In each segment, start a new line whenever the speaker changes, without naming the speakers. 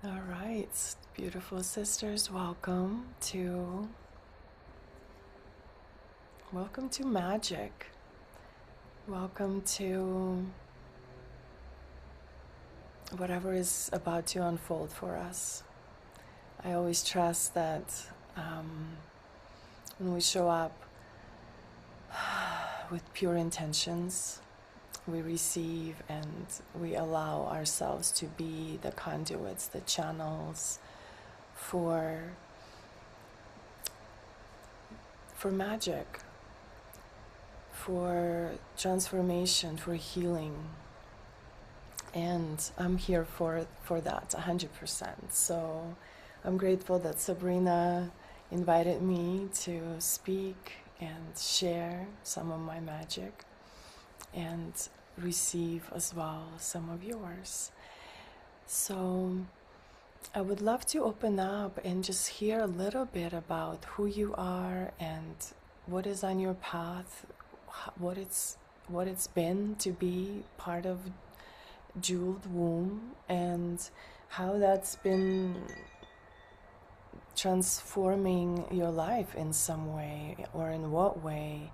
All right, beautiful sisters, welcome to magic. Welcome to whatever is about to unfold for us. I always trust that um, when we show up with pure intentions, we receive and we allow ourselves to be the conduits, the channels for magic, for transformation, for healing. And I'm here for that 100%. So I'm grateful that Sabrina invited me to speak and share some of my magic and receive as well some of yours. So I would love to open up and just hear a little bit about who you are and what is on your path, what it's been to be part of Jeweled Womb, and how that's been transforming your life in some way, or in what way.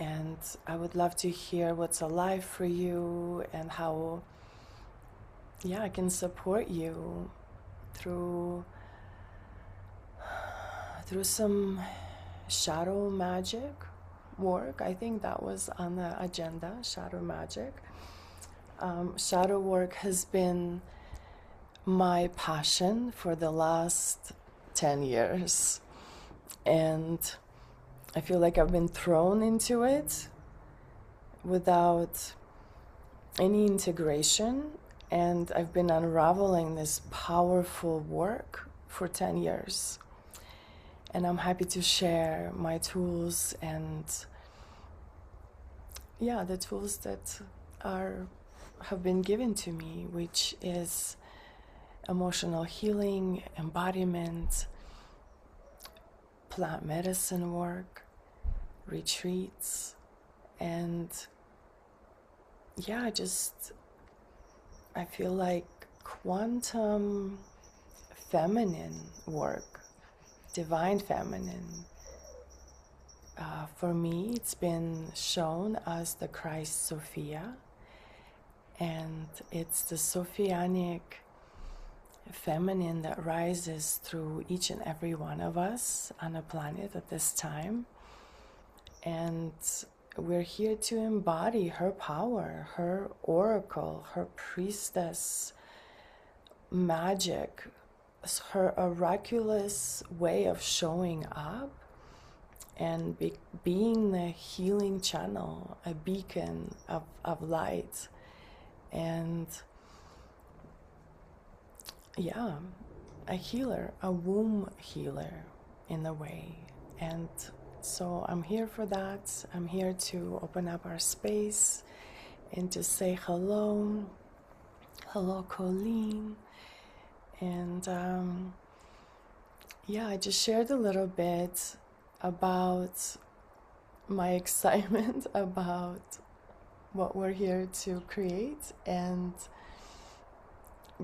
And I would love to hear what's alive for you and how, I can support you through some shadow magic work. I think that was on the agenda, shadow magic. Shadow work has been my passion for the last 10 years. And I feel like I've been thrown into it without any integration. And I've been unraveling this powerful work for 10 years. And I'm happy to share my tools and, the tools that have been given to me, which is emotional healing, embodiment, plant medicine work, retreats, and I feel like quantum feminine work, divine feminine. For me, it's been shown as the Christ Sophia, and it's the Sophianic feminine that rises through each and every one of us on a planet at this time. And we're here to embody her power, her oracle, her priestess magic, her oraculous way of showing up and being the healing channel, a beacon of light. And a healer, a womb healer in a way. And so I'm here for that. I'm here to open up our space and to say hello. Hello, Colleen. And I just shared a little bit about my excitement about what we're here to create, and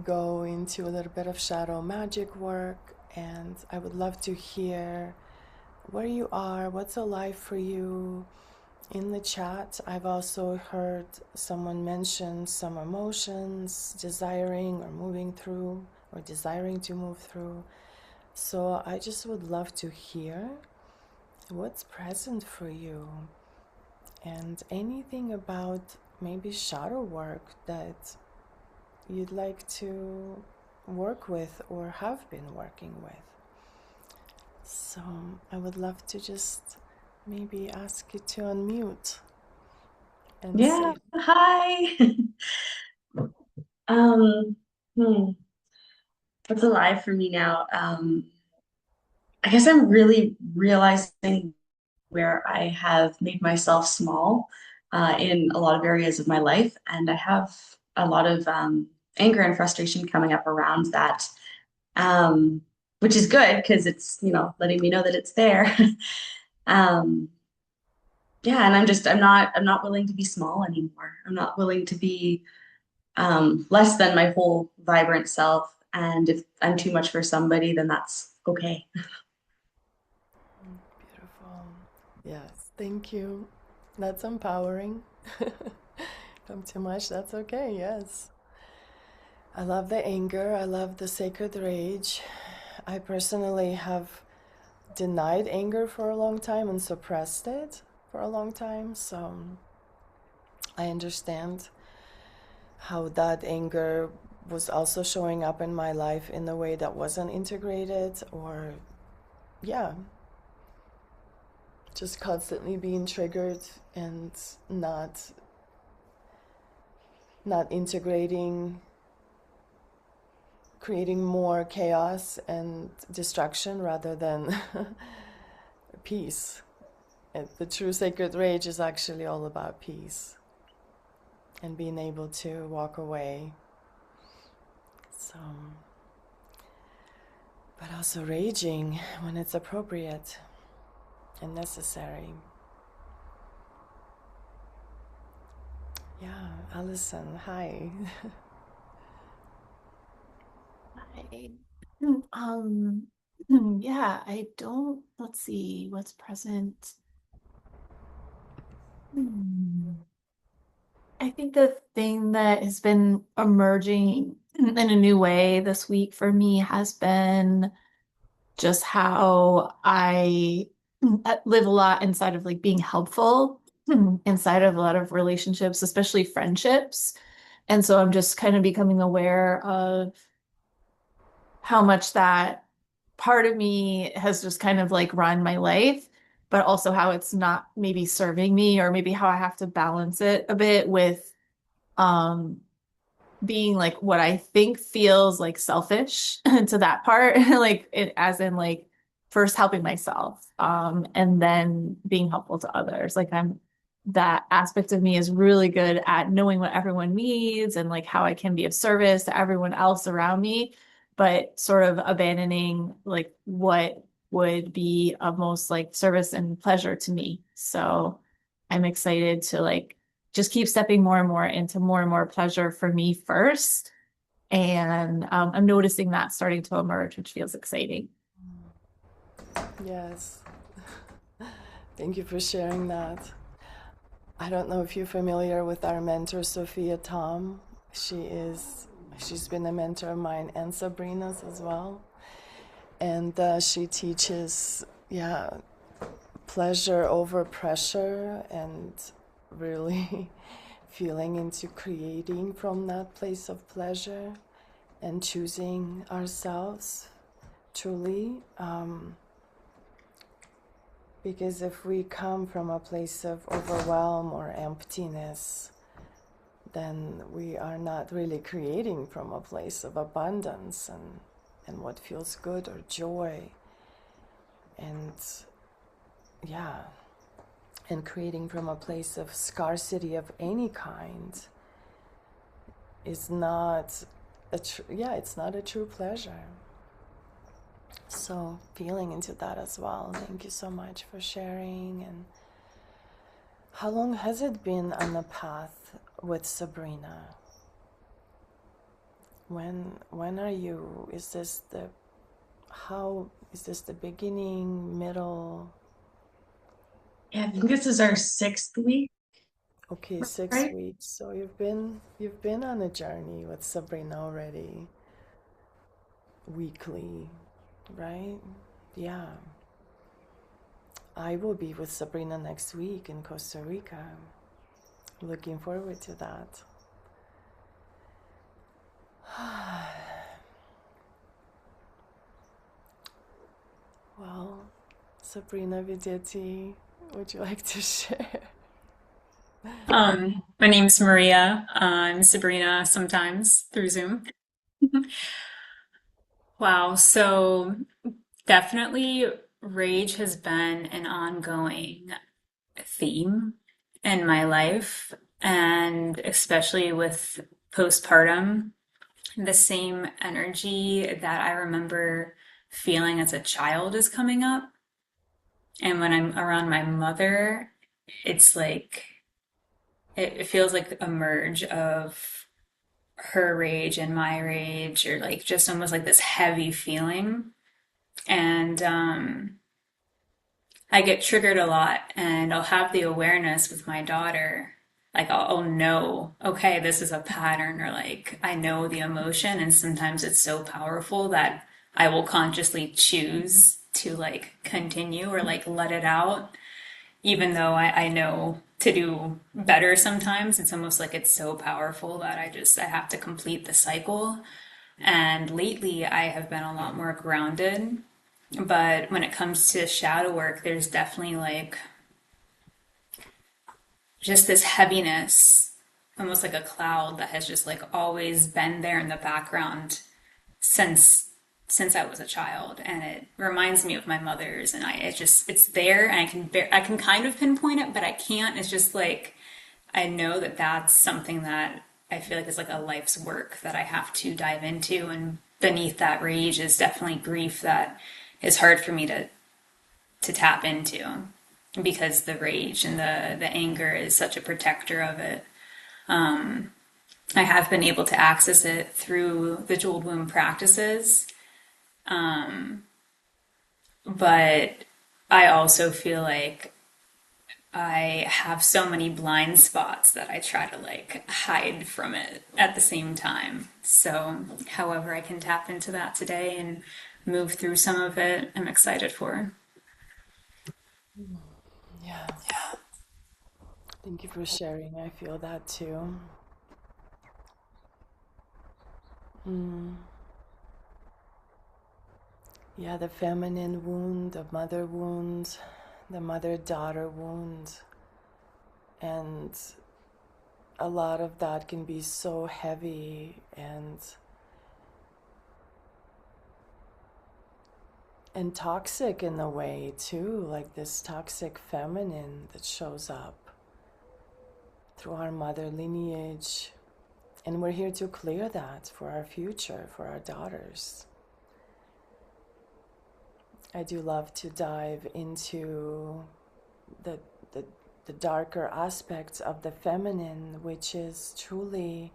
go into a little bit of shadow magic work. And I would love to hear where you are, what's alive for you in the chat. I've also heard someone mention some emotions, desiring or moving through, or desiring to move through. So I just would love to hear what's present for you, and anything about maybe shadow work that you'd like to work with or have been working with. So I would love to just maybe ask you to unmute and
Yeah,
say,
hi. Um, hmm, what's alive for me now? I guess I'm really realizing where I have made myself small in a lot of areas of my life, and I have a lot of anger and frustration coming up around that, um, which is good because it's, letting me know that it's there. Um, yeah, and I'm not willing to be small anymore. I'm not willing to be less than my whole vibrant self. And if I'm too much for somebody, then that's okay.
Beautiful. Yes, thank you. That's empowering. Come too much, that's okay, yes. I love the anger, I love the sacred rage. I personally have denied anger for a long time and suppressed it for a long time, so I understand how that anger was also showing up in my life in a way that wasn't integrated, or yeah, just constantly being triggered and not not integrating, creating more chaos and destruction rather than peace. And the true sacred rage is actually all about peace and being able to walk away. So, but also raging when it's appropriate and necessary. Yeah, Allison, hi.
I, um, yeah, I don't, let's see what's present. Hmm. I think the thing that has been emerging in a new way this week for me has been just how I live a lot inside of like being helpful inside of a lot of relationships, especially friendships. And so I'm just kind of becoming aware of how much that part of me has just kind of like run my life, but also how it's not maybe serving me, or maybe how I have to balance it a bit with um being like what I think feels like selfish to that part, like it, as in like first helping myself, and then being helpful to others. Like I'm that aspect of me is really good at knowing what everyone needs and like how I can be of service to everyone else around me, but sort of abandoning like what would be of most like service and pleasure to me. So I'm excited to like just keep stepping more and more into more and more pleasure for me first. And I'm noticing that starting to emerge, which feels exciting.
Yes, thank you for sharing that. I don't know if you're familiar with our mentor, Sophia Tom. She's been a mentor of mine and Sabrina's as well. And she teaches, yeah, pleasure over pressure and really feeling into creating from that place of pleasure and choosing ourselves truly. Because if we come from a place of overwhelm or emptiness, then we are not really creating from a place of abundance and what feels good or joy. And yeah, and creating from a place of scarcity of any kind is not it's not a true pleasure. So feeling into that as well. Thank you so much for sharing. And how long has it been on the path with Sabrina? When are you? Is this the beginning, middle?
Yeah, I think this is our 6th week,
Okay, six
right?
weeks. So you've been on a journey with Sabrina already, weekly, right? Yeah. I will be with Sabrina next week in Costa Rica. Looking forward to that. Well, Sabrina Videtti, would you like to share?
My name's Maria. I'm Sabrina sometimes through Zoom. Wow, so definitely rage has been an ongoing theme in my life, and especially with postpartum, the same energy that I remember feeling as a child is coming up. And when I'm around my mother, it's like it feels like a merge of her rage and my rage, or like just almost like this heavy feeling. And I get triggered a lot, and I'll have the awareness with my daughter. Like I'll know, okay, this is a pattern, or like I know the emotion, and sometimes it's so powerful that I will consciously choose to like continue or like let it out, even though I know to do better sometimes. It's almost like it's so powerful that I have to complete the cycle. And lately I have been a lot more grounded. But when it comes to shadow work, there's definitely like just this heaviness, almost like a cloud that has just like always been there in the background since I was a child, and it reminds me of my mother's, and it's there, and I can kind of pinpoint it, but I can't. It's just like I know that that's something that I feel like is like a life's work that I have to dive into, and beneath that rage is definitely grief that is hard for me to tap into, because the rage and the anger is such a protector of it. I have been able to access it through the jeweled womb practices, but I also feel like I have so many blind spots that I try to like hide from it at the same time. So, however, I can tap into that today and move through some of it, I'm excited for.
Yeah. Thank you for sharing. I feel that too. Yeah, the feminine wound, the mother wound, the mother-daughter wound. And a lot of that can be so heavy and toxic in a way too, like this toxic feminine that shows up through our mother lineage. And we're here to clear that for our future, for our daughters. I do love to dive into the, the, the darker aspects of the feminine, which is truly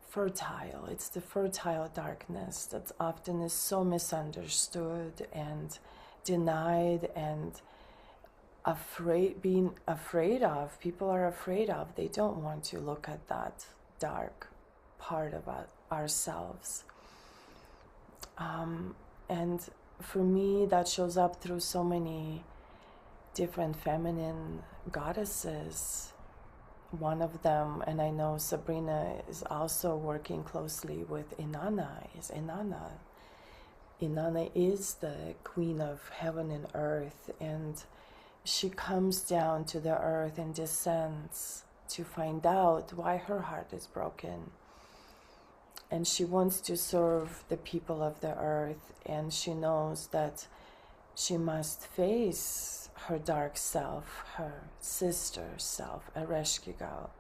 fertile. It's the fertile darkness that often is so misunderstood and denied and being afraid of. People are afraid of. They don't want to look at that dark part of ourselves. And for me, that shows up through so many different feminine goddesses. One of them, and I know Sabrina is also working closely with Inanna, is Inanna. Inanna is the queen of heaven and earth, and she comes down to the earth and descends to find out why her heart is broken. And she wants to serve the people of the earth, and she knows that she must face her dark self, her sister self, Ereshkigal.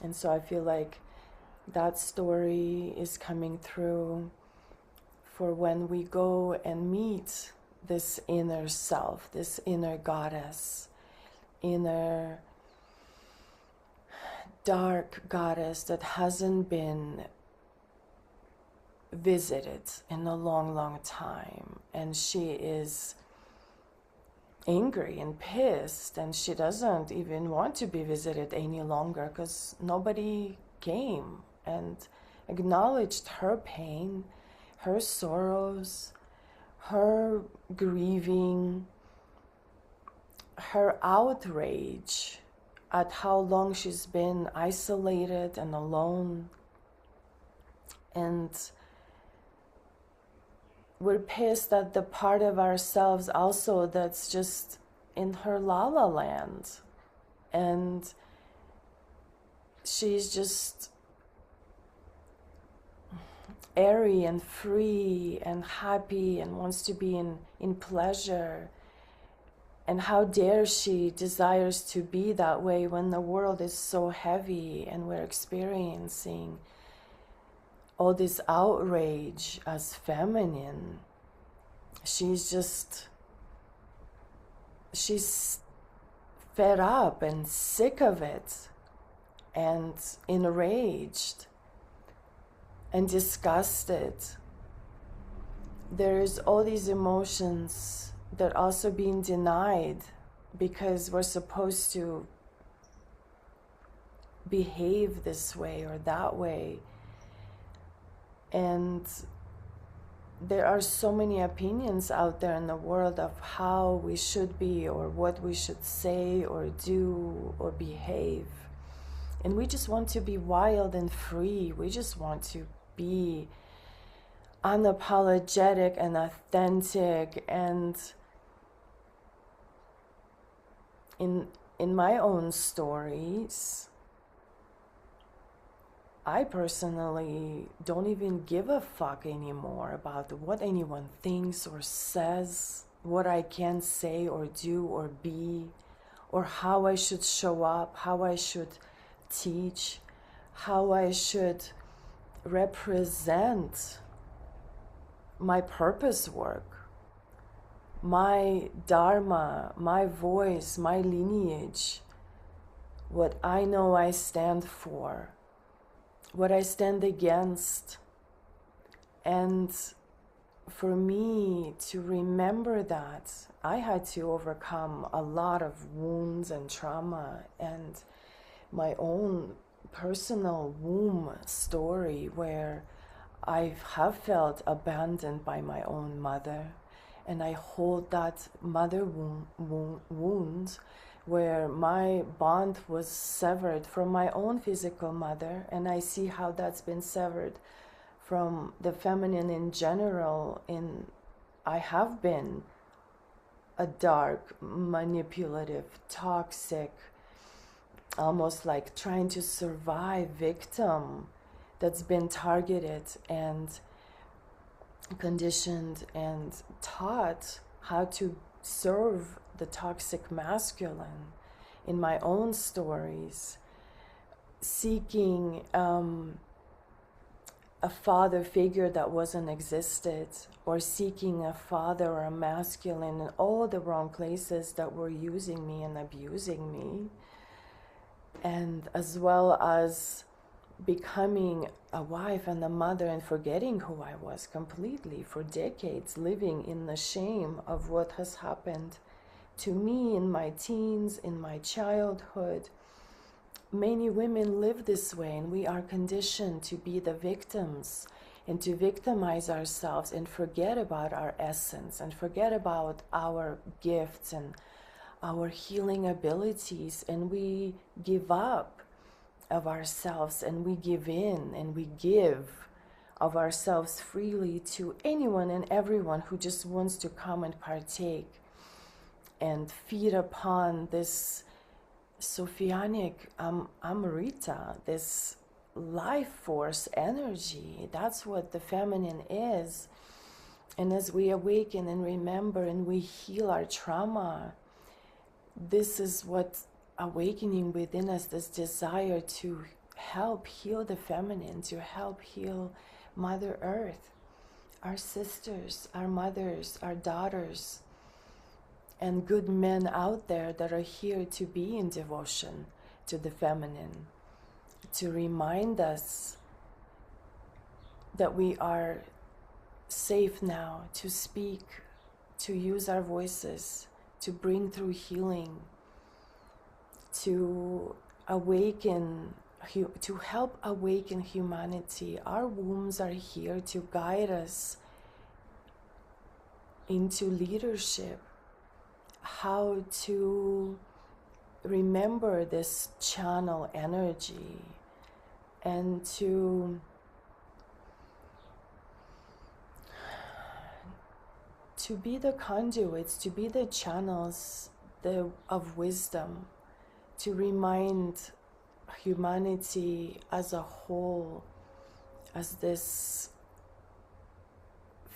And so I feel like that story is coming through for when we go and meet this inner self, this inner goddess, inner dark goddess that hasn't been visited in a long, long time. And she is angry and pissed, and she doesn't even want to be visited any longer because nobody came and acknowledged her pain, her sorrows, her grieving, her outrage at how long she's been isolated and alone. And we're pissed at the part of ourselves also that's just in her la-la land. And she's just airy and free and happy and wants to be in pleasure. And how dare she desires to be that way when the world is so heavy and we're experiencing all this outrage as feminine. She's fed up and sick of it and enraged. and disgusted. There's all these emotions that are also being denied because we're supposed to behave this way or that way. And there are so many opinions out there in the world of how we should be or what we should say or do or behave. And we just want to be wild and free. We just want to be unapologetic and authentic. And in my own stories, I personally don't even give a fuck anymore about what anyone thinks or says, what I can say or do or be, or how I should show up, how I should teach, how I should represent my purpose work, my dharma, my voice, my lineage, what I know I stand for, what I stand against. And for me to remember that, I had to overcome a lot of wounds and trauma and my own personal womb story where I have felt abandoned by my own mother. And I hold that mother wound where my bond was severed from my own physical mother, and I see how that's been severed from the feminine in general. I have been a dark, manipulative, toxic, almost like trying to survive victim that's been targeted and conditioned and taught how to serve the toxic masculine in my own stories, seeking a father figure that wasn't existed, or seeking a father or a masculine in all the wrong places that were using me and abusing me, and as well as becoming a wife and a mother and forgetting who I was completely for decades, living in the shame of what has happened to me in my teens, in my childhood. Many women live this way, and we are conditioned to be the victims and to victimize ourselves and forget about our essence and forget about our gifts and our healing abilities, and we give up of ourselves and we give in and we give of ourselves freely to anyone and everyone who just wants to come and partake and feed upon this Sophianic Amrita, this life force energy. That's what the feminine is. And as we awaken and remember and we heal our trauma, this is what awakening within us, this desire to help heal the feminine, to help heal Mother Earth, our sisters, our mothers, our daughters, and good men out there that are here to be in devotion to the feminine, to remind us that we are safe now to speak, to use our voices, to bring through healing, to awaken, to help awaken humanity. Our wombs are here to guide us into leadership, how to remember this channel energy and to be the conduits, to be the channels of wisdom, to remind humanity as a whole, as this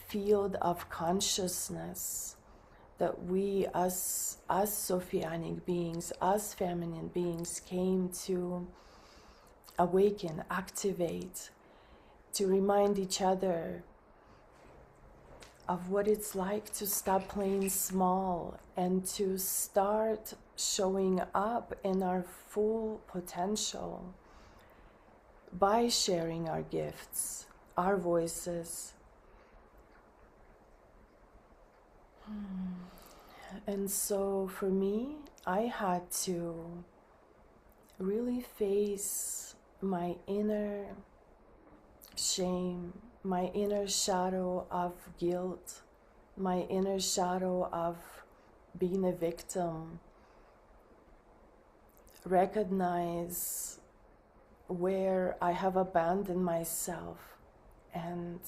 field of consciousness, that we as Sophianic beings, as feminine beings, came to awaken, activate, to remind each other of what it's like to stop playing small and to start showing up in our full potential by sharing our gifts, our voices. And so for me, I had to really face my inner shame, my inner shadow of guilt, my inner shadow of being a victim, recognize where I have abandoned myself, and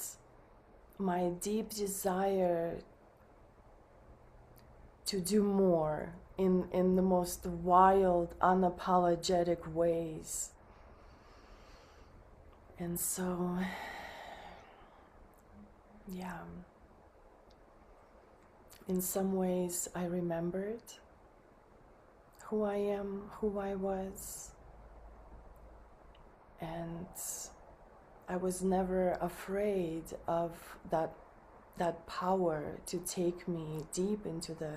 my deep desire to do more in the most wild, unapologetic ways. And so, yeah, in some ways I remembered who I am, who I was, and I was never afraid of that power to take me deep into the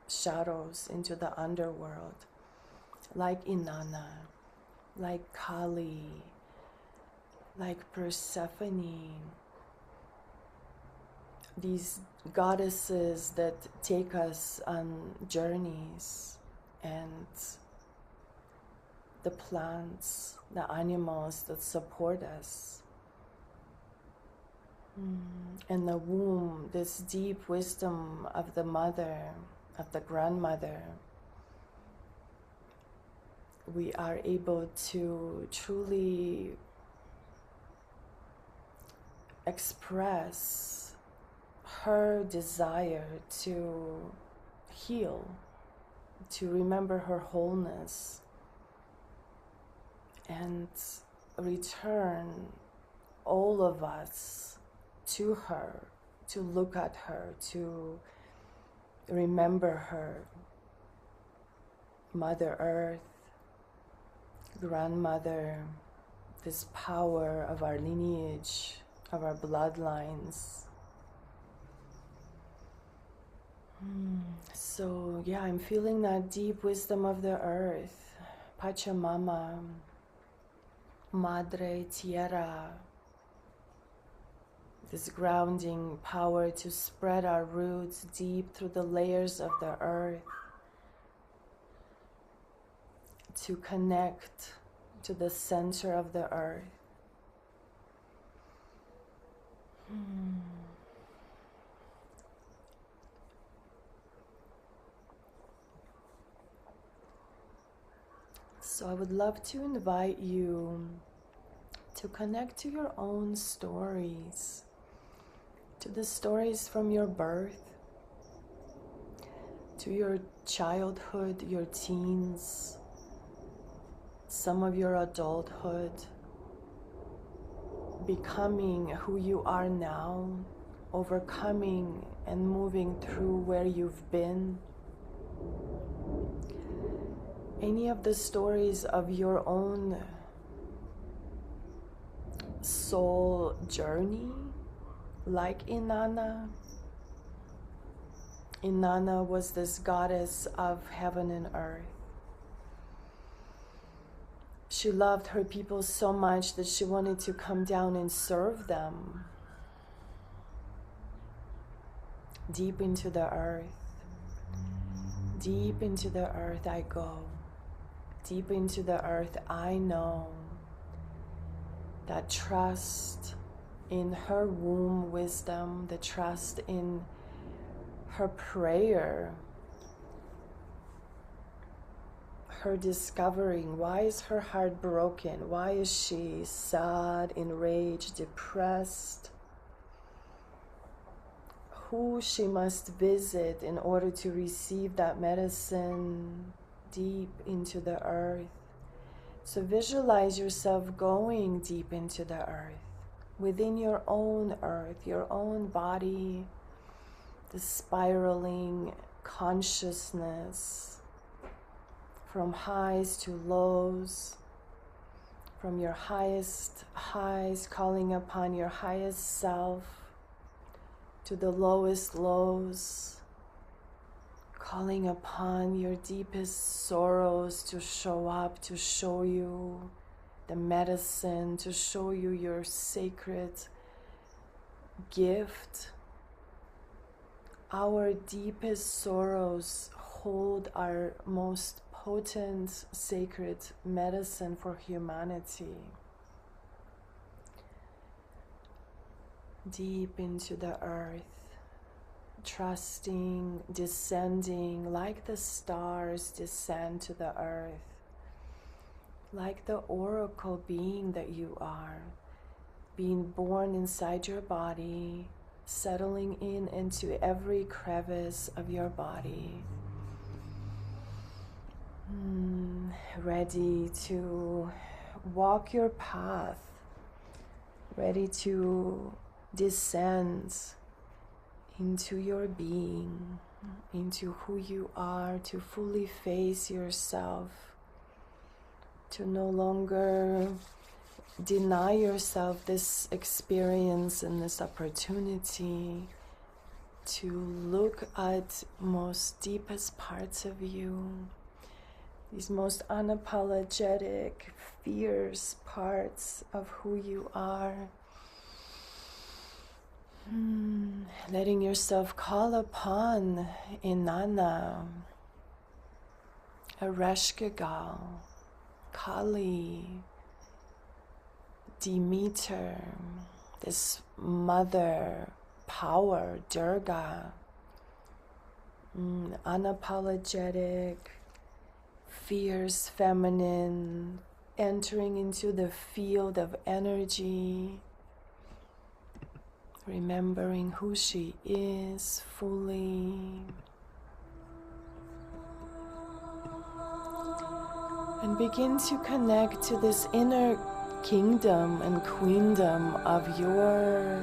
shadows, into the underworld, like Inanna, like Kali, like Persephone, these goddesses that take us on journeys, and the plants, the animals that support us. And the womb, this deep wisdom of the mother, of the grandmother, we are able to truly express her desire to heal, to remember her wholeness, and return all of us to her, to look at her, to remember her, Mother Earth, grandmother, this power of our lineage, of our bloodlines. So yeah, I'm feeling that deep wisdom of the earth, Pachamama, Madre Tierra, this grounding power to spread our roots deep through the layers of the earth, to connect to the center of the earth. So I would love to invite you to connect to your own stories, to the stories from your birth, to your childhood, your teens, some of your adulthood, becoming who you are now, overcoming and moving through where you've been. Any of the stories of your own soul journey, like Inanna. Inanna was this goddess of heaven and earth. She loved her people so much that she wanted to come down and serve them. Deep into the earth. Deep into the earth I go. Deep into the earth I know. That trust in her womb wisdom, the trust in her prayer, her discovering why is her heart broken, why is she sad, enraged, depressed, who she must visit in order to receive that medicine deep into the earth. So visualize yourself going deep into the earth, within your own earth, your own body, the spiraling consciousness from highs to lows, from your highest highs calling upon your highest self to the lowest lows, calling upon your deepest sorrows to show up, to show you the medicine, to show you your sacred gift. Our deepest sorrows hold our most potent sacred medicine for humanity. Deep into the earth, trusting, descending like the stars descend to the earth, like the oracle being that you are, being born inside your body, settling in into every crevice of your body. Ready to walk your path, ready to descend into your being, into who you are, to fully face yourself, to no longer deny yourself this experience and this opportunity to look at most deepest parts of you, these most unapologetic, fierce parts of who you are. Letting yourself call upon Inanna, Ereshkigal, Kali, Demeter, this mother power, Durga, unapologetic, fierce, feminine, entering into the field of energy, remembering who she is fully. And begin to connect to this inner kingdom and queendom of your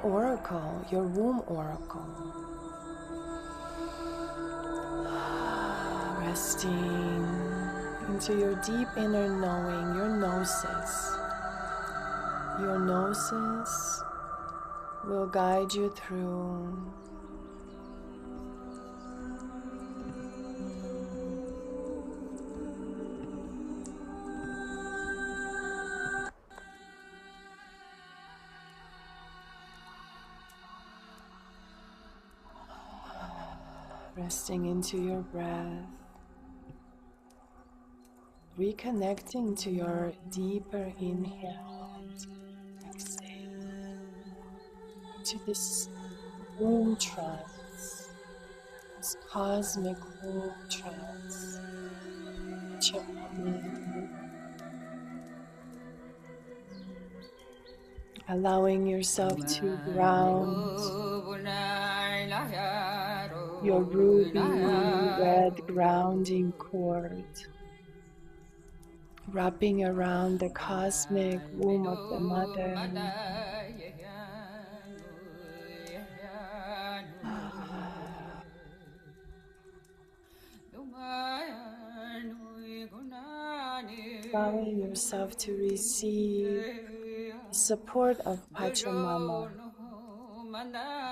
oracle, your womb oracle. Resting into your deep inner knowing, your gnosis. Your gnosis will guide you through resting into your breath, reconnecting to your deeper inhale and exhale into this womb trance, this cosmic womb trance, Chamamin, allowing yourself to ground your ruby red grounding cord, wrapping around the cosmic womb of the mother. Allowing yourself to receive the support of Pachamama,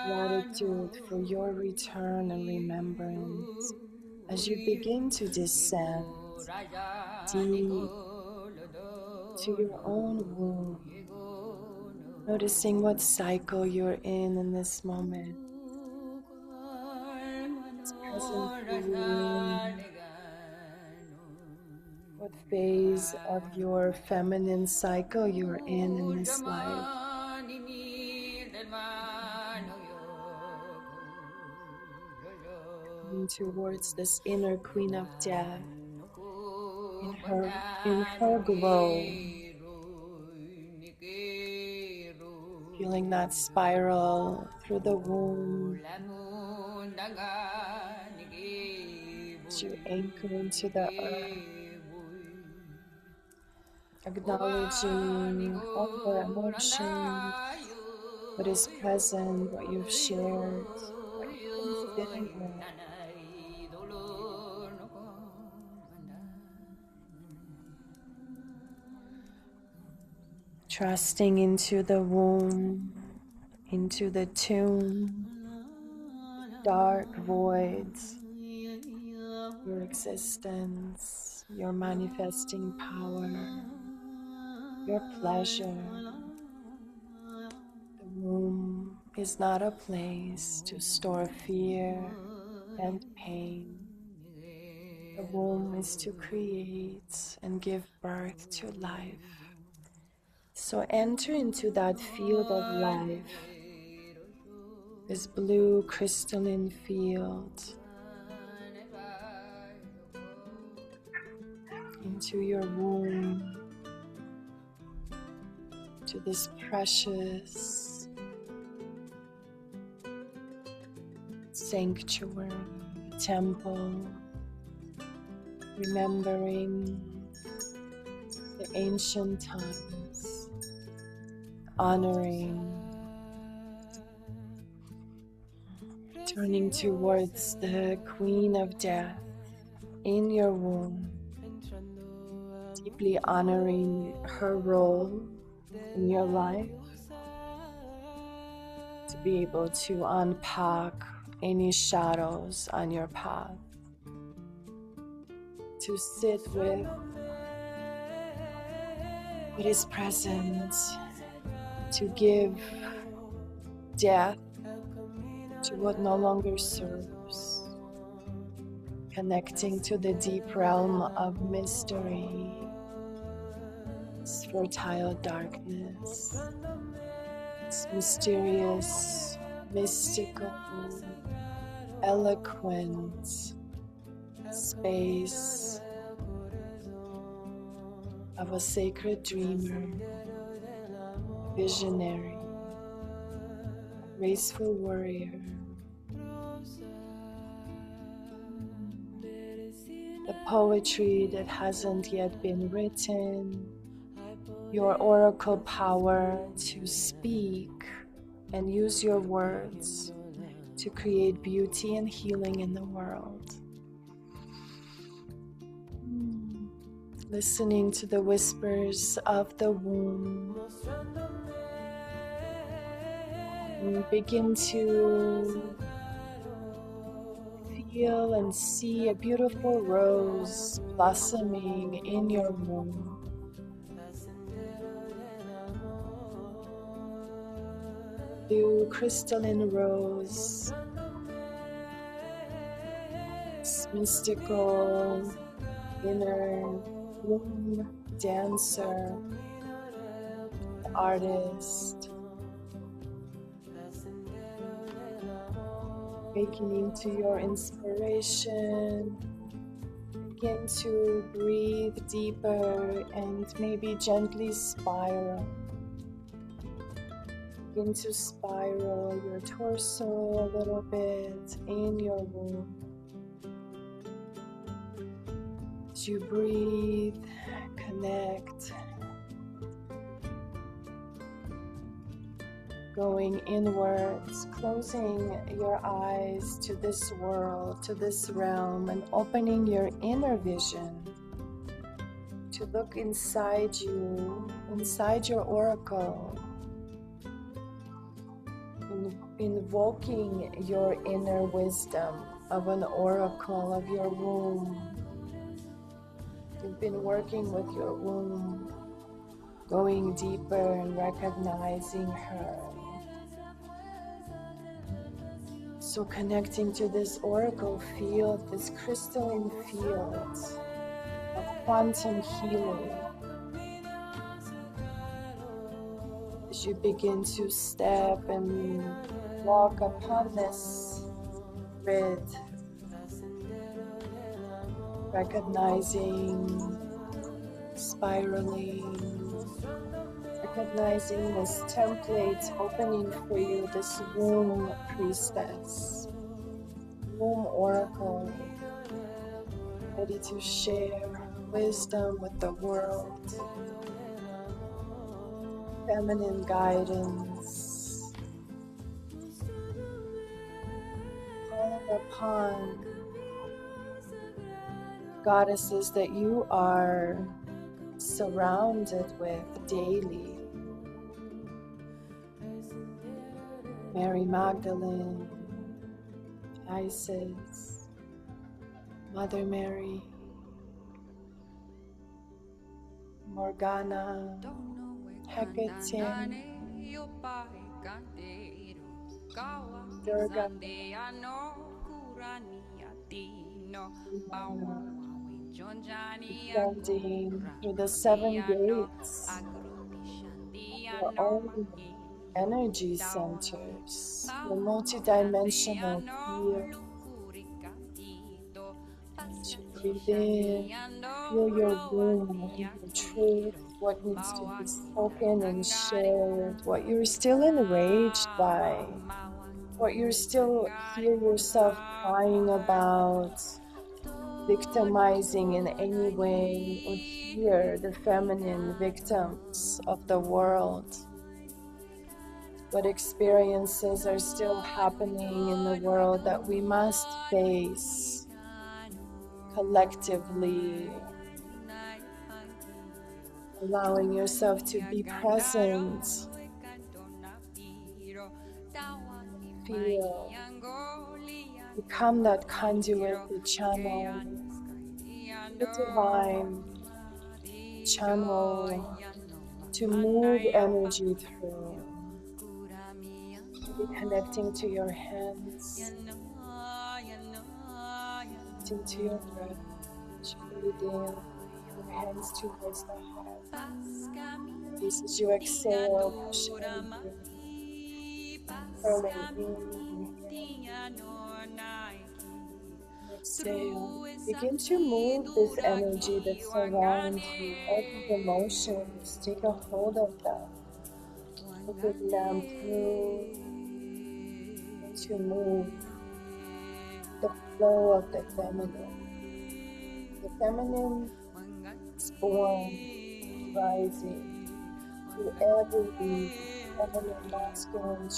gratitude for your return and remembrance as you begin to descend deep to your own womb, noticing what cycle you're in this moment. It's present for you. What phase of your feminine cycle you're in this life. Coming towards this inner queen of death in her glow. Feeling that spiral through the womb as you anchor into the earth, acknowledging all your emotions, what is present, what you've shared, what you've been sitting with. Trusting into the womb, into the tomb, dark voids, your existence. your manifesting power, your pleasure. The womb is not a place to store fear and pain. The womb is to create and give birth to life. So enter into that field of life, this blue crystalline field, into your womb, to this precious sanctuary, temple, remembering the ancient times, honoring, turning towards the Queen of Death in your womb, deeply honoring her role in your life, to be able to unpack any shadows on your path, to sit with what is present, to give death to what no longer serves, connecting to the deep realm of mystery, this fertile darkness, this mysterious, mystical, eloquent space of a sacred dreamer, a visionary, a graceful warrior. The poetry that hasn't yet been written, your oracle power to speak and use your words to create beauty and healing in the world. Listening to the whispers of the womb. And begin to feel and see a beautiful rose blossoming in your womb. Blue crystalline rose, this mystical inner womb dancer, artist, awakening to your inspiration. Begin to breathe deeper and maybe gently spiral. Begin to spiral your torso a little bit in your womb. As you breathe, connect, going inwards, closing your eyes to this world, to this realm, and opening your inner vision to look inside you, inside your oracle, invoking your inner wisdom of an oracle of your womb. You've been working with your womb, going deeper and recognizing her. So connecting to this oracle field, this crystalline field of quantum healing. As you begin to step and walk upon this grid, recognizing, spiraling, recognizing this template opening for you, this womb priestess, womb oracle, ready to share wisdom with the world, feminine guidance, calling upon goddesses that you are surrounded with daily. Mary Magdalene, Isis, Mother Mary, Morgana, Hecate, Durga, Inanna, descending through the seven gates of your own energy centers, your multidimensional field. As you breathe in, feel your womb, your truth, what needs to be spoken and shared, what you're still enraged by, what you're still hear yourself crying about, victimizing in any way, or hear the feminine victims of the world. What experiences are still happening in the world that we must face collectively, allowing yourself to be present, feel, become that conduit, the channel, the divine channel to move energy through, reconnecting to your hands, connecting to your breath, breathing your hands towards the heart. As you exhale, push energy, curling in, exhale. Begin to move this energy that surrounds you, all these emotions. Take a hold of them. Look them through and to move the flow of the feminine. The feminine is born, rising through every feminine masculine.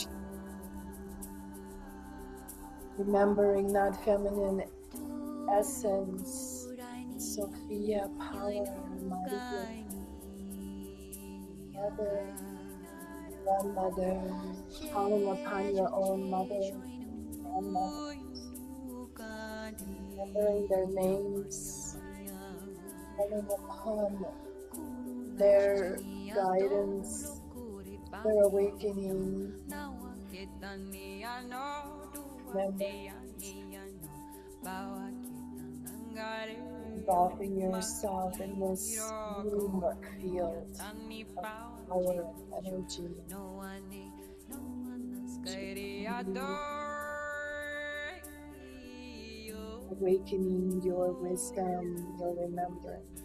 Remembering that feminine essence, Sophia, power, Maria, mother, grandmother, calling upon your own mother, grandmother, remembering their names, calling upon their guidance, their awakening, involving yourself in this womb field of power and energy. Awakening your wisdom, your remembrance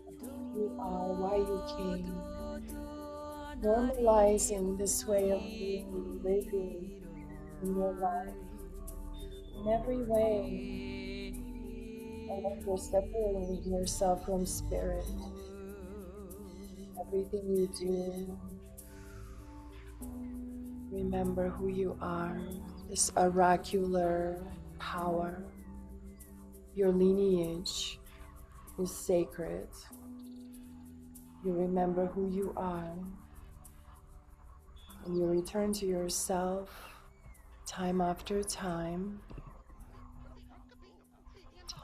of who you are, why you came. Normalizing this way of being, living in your life in every way, unless you're separating yourself from spirit. Everything you do, remember who you are, this oracular power. Your lineage is sacred. You remember who you are, and you return to yourself time after time,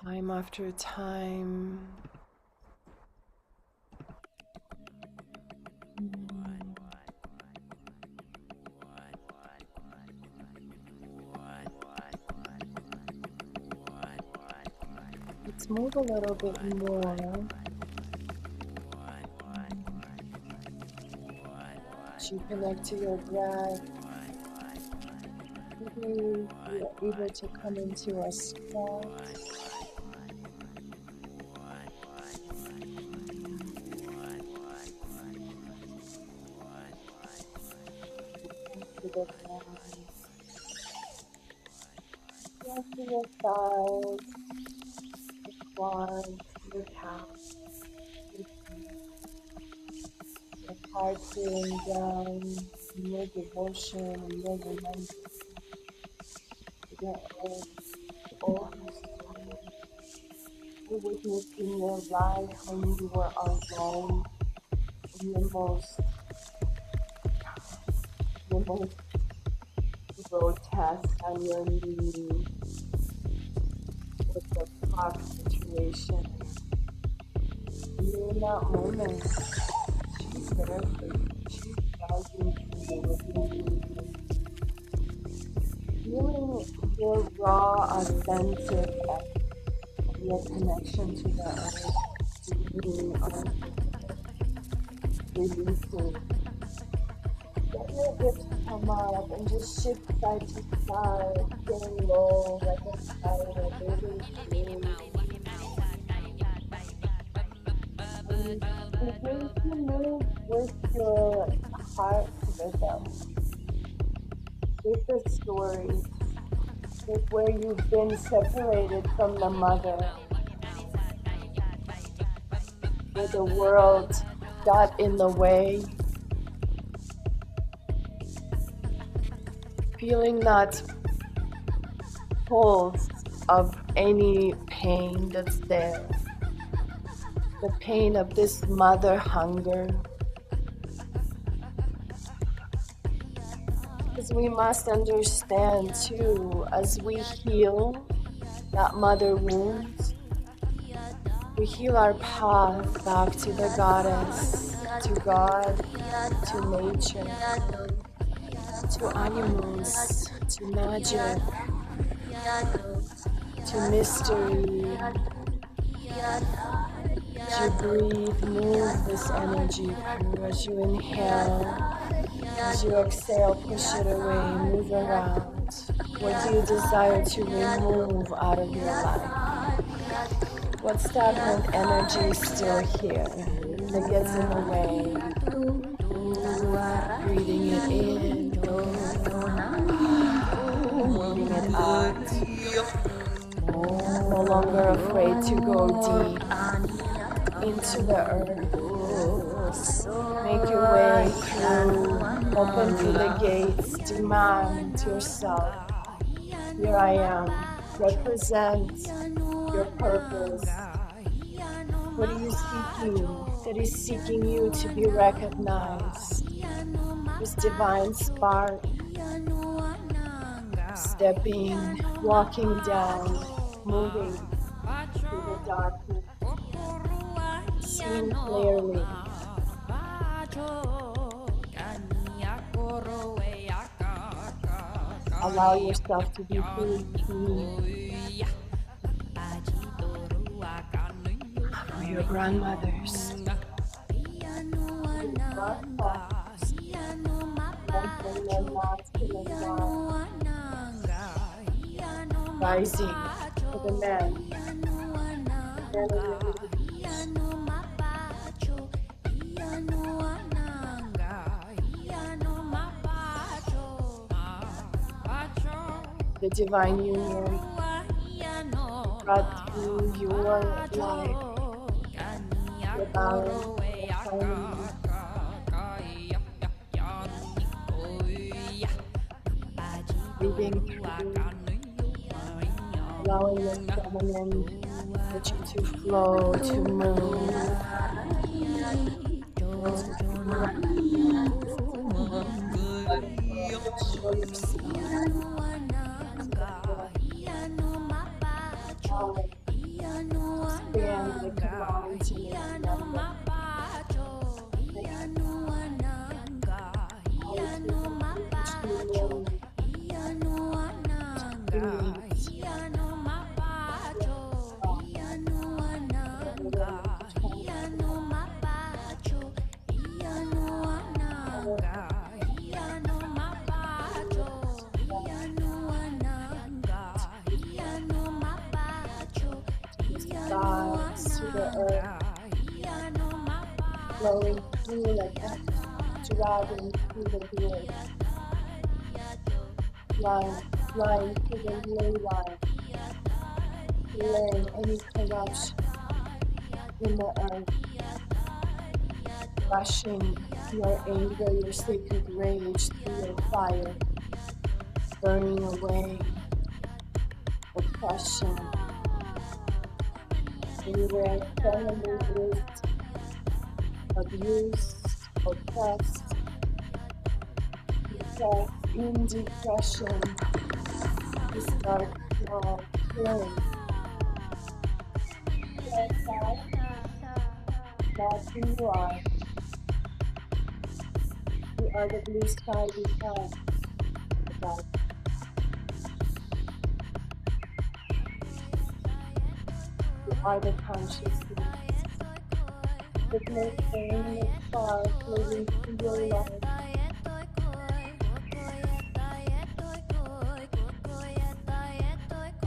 time after time. Let's move a little bit more. As you connect to your breath, maybe you're able to come into a squat. To the ground. Yes, to your thighs, your quads, your calves, your feet. Your heart feeling down, your devotion, and your remembrance. Your own story. You're witnessing your life when you were alone, in the most grotesque on your knees, with the clock situation, in that moment, she's there for you. She's guiding you. Feeling your raw, authentic, your connection to the earth, being releasing. Let your hips come up and just shift side to side, getting low like a spider, moving through. And begin to move with your heart rhythm, with the story, with where you've been separated from the mother, where the world got in the way. Feeling that pulse of any pain that's there, the pain of this mother hunger. Because we must understand too, as we heal that mother wound, we heal our path back to the goddess, to God, to nature, to animals, to magic, to mystery. As you breathe, move this energy through. As you inhale, as you exhale, push it away, move around. What do you desire to remove out of your life? What stagnant energy is still here that gets in the way? Breathing it in, breathing it out. No longer afraid to go deep into the earth. Make your way through, open through the gates, demand yourself. Here I am, represent your purpose. What are you seeking? That is seeking you to be recognized. This divine spark, stepping, walking down, moving through the darkness, seeing clearly. Allow yourself to be free. For your grandmothers. Rising for the men. The divine union brought through your life, the balance, the harmony. Breathing through, allowing your feminine energy to flow, to move. Show yourself. Expand like a mountain. To the earth, flowing through like a dragon through the grid, flying through the ley line, laying any corruption in the earth, rushing your anger, your sacred rage through your fire, burning away oppression. Anywhere family is abused, oppressed, in depression, you start healing. Not who you are. You are the blue sky behind the dark. You are the consciousness. The great flame of star floating through your life.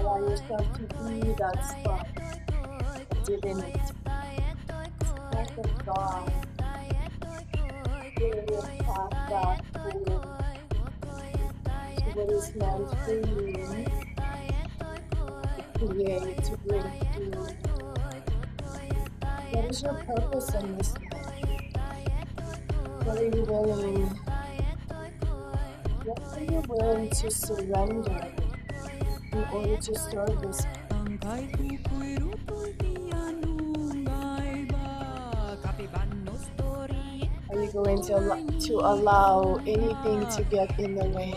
Allow yourself to be that spark of divinity, spark of God, giving your path back forward to what is meant for you to create, to bring through. What is your purpose in this life? What are you willing to surrender in order to serve this? Are you going to allow anything to get in the way?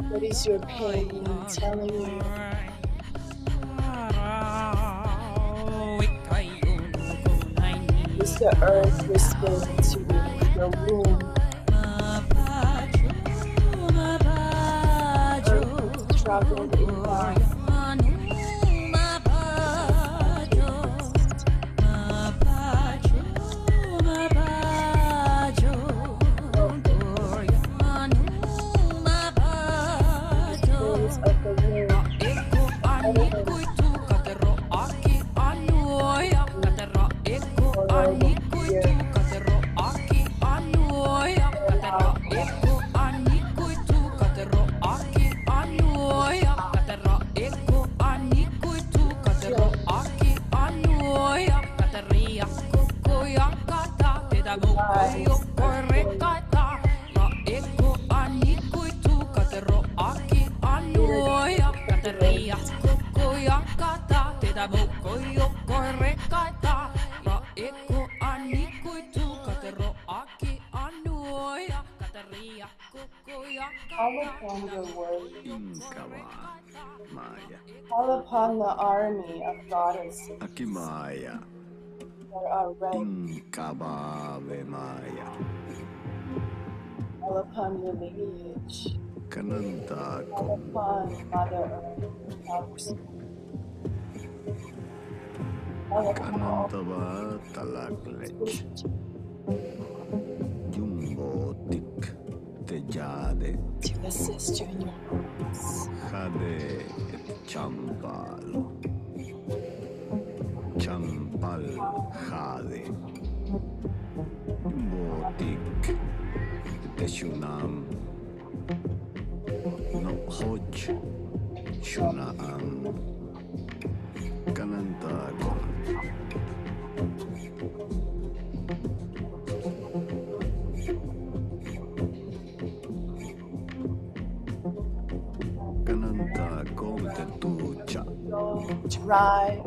What is your pain telling you? Is the earth whispering to you, your womb? Earth is struggling in life. Call upon your warriors. Call upon the army of goddesses that are ready. Call upon your lineage. Call upon Mother Earth. Call upon to assist you in your purpose.
Champal Jade Botik Teshunam No Hoch Shunaan Kanantagon Kanantagon Tetucha
Dry.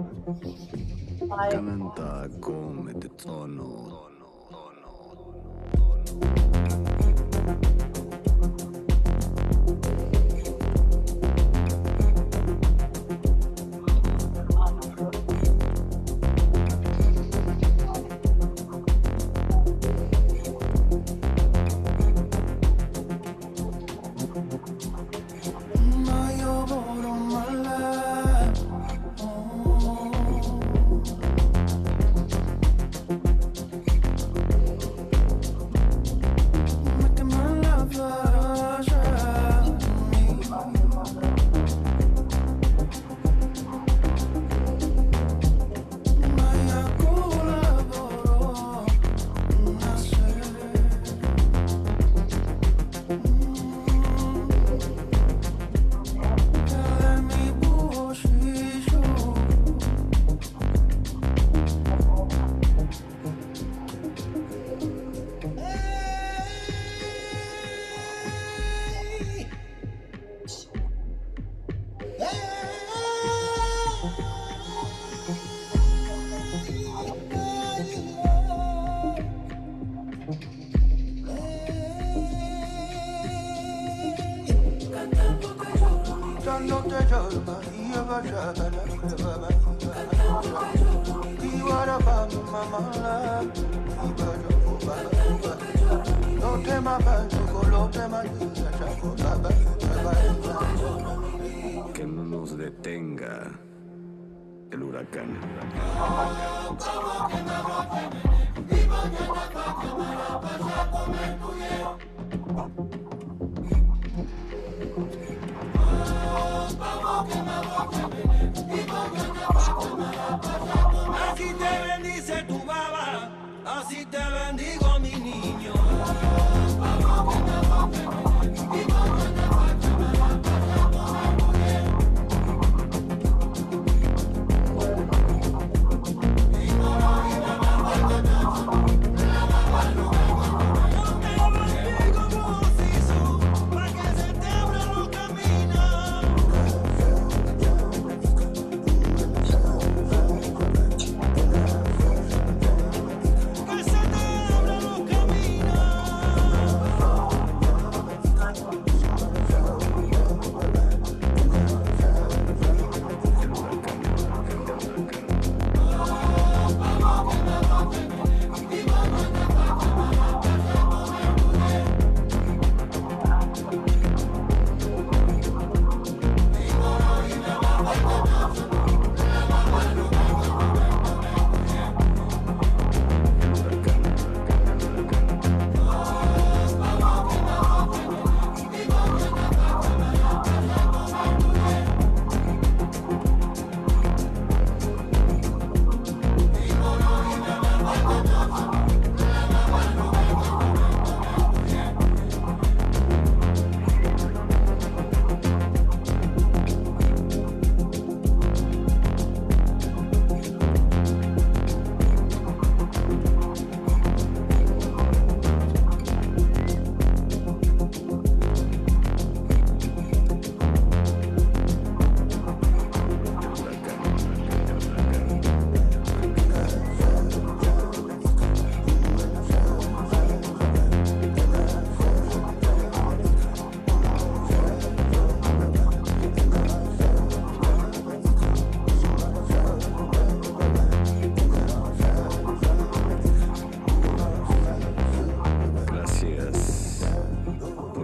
Kanantagon Metetono Que no nos detenga el huracán.
Así te bendice tu baba, así te bendigo mi niño.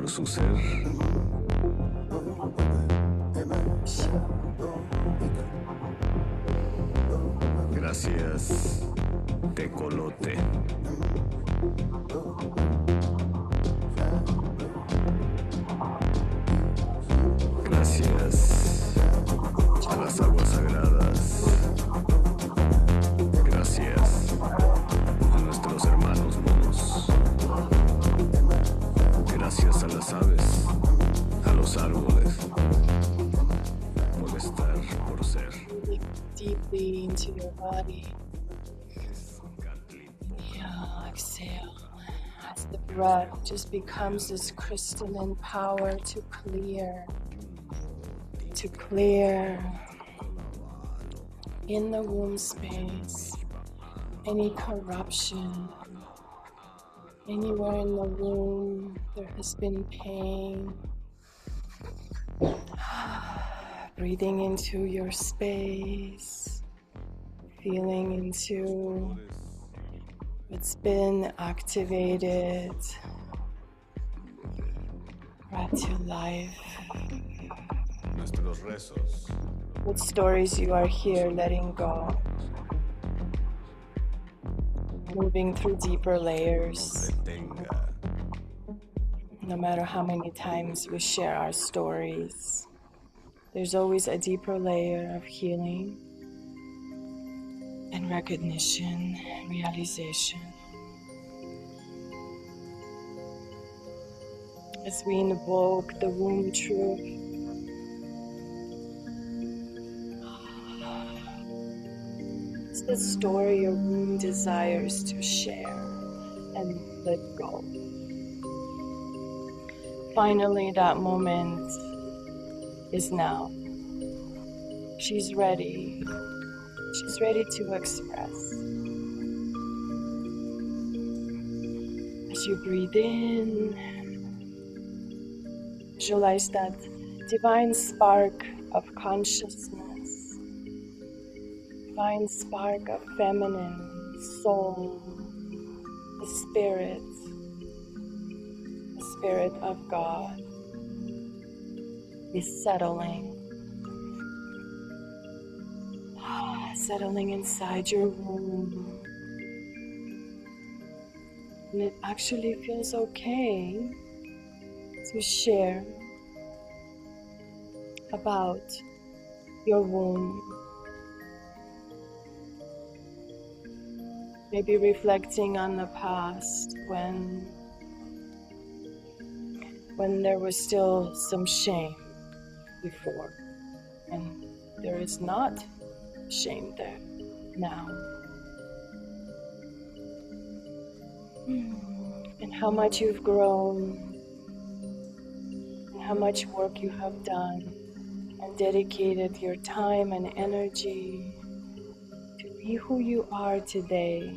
Su ser. Gracias, tecolote. Gracias a las aguas sagradas. Gracias a nuestros hermanos monos. Gracias a las aves, a los árboles, por estar, por ser.
Deeply into your body. Yeah, exhale as the breath just becomes this crystalline power to clear in the womb space any corruption. Anywhere in the womb there has been pain. Breathing into your space, feeling into what's been activated, brought to life.
Nuestros rezos.
What stories you are here letting go. Moving through deeper layers. No matter how many times we share our stories, there's always a deeper layer of healing and recognition and realization. As we invoke the womb truth, it's the story your womb desires to share and let go. Finally, that moment is now. She's ready. She's ready to express. As you breathe in, visualize that divine spark of consciousness, divine spark of feminine soul, the Spirit of God is settling inside your womb. And it actually feels okay to share about your womb. Maybe reflecting on the past when there was still some shame before, and there is not shame there now. And how much you've grown, and how much work you have done, and dedicated your time and energy to be who you are today,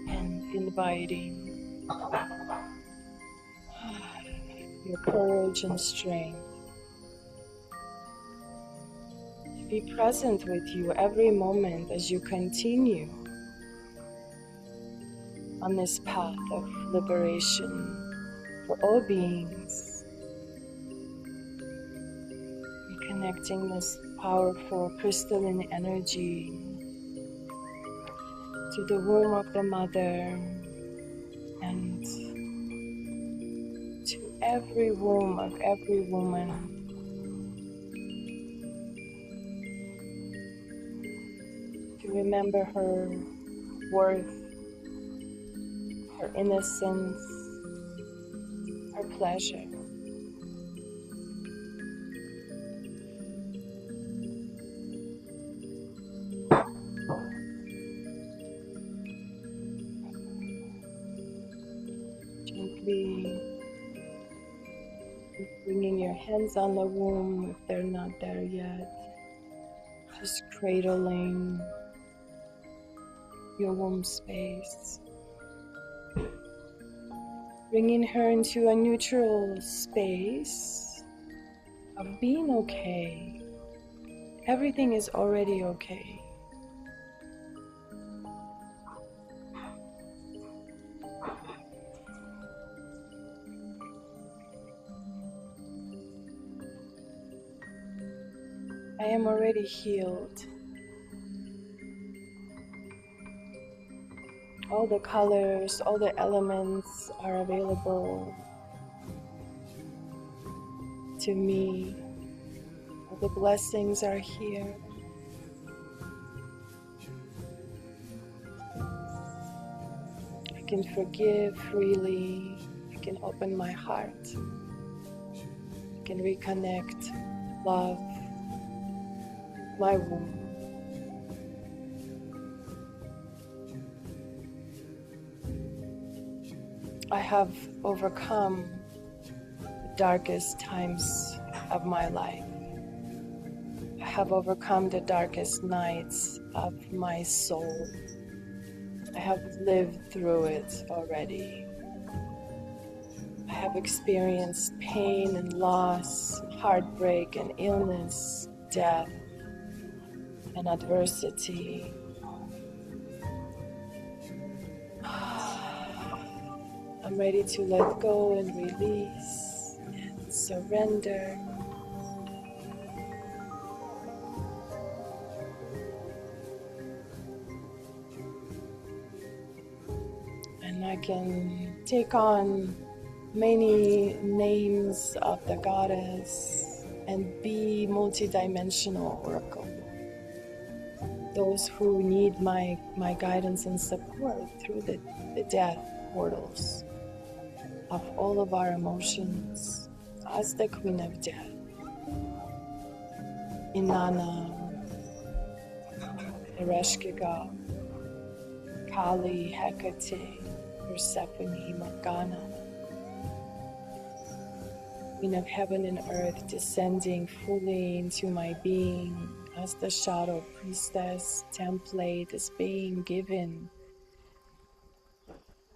and inviting your courage and strength to be present with you every moment as you continue on this path of liberation for all beings, connecting this powerful crystalline energy to the womb of the mother and to every womb of every woman. To remember her worth, her innocence, her pleasure. Gently bringing your hands on the womb if they're not there yet. Just cradling your womb space. Bringing her into a neutral space of being okay. Everything is already okay. I am already healed. All the colors, all the elements are available to me. All the blessings are here. I can forgive freely. I can open my heart. I can reconnect, love my womb. I have overcome the darkest times of my life. I have overcome the darkest nights of my soul. I have lived through it already. I have experienced pain and loss, heartbreak and illness, death and adversity. I'm ready to let go and release and surrender. And I can take on many names of the goddess and be multidimensional oracle. Those who need my guidance and support through the death portals of all of our emotions as the Queen of Death. Inanna, Ereshkigal, Kali, Hecate, Persephone, Morgana, Queen of Heaven and Earth, descending fully into my being as the Shadow Priestess template is being given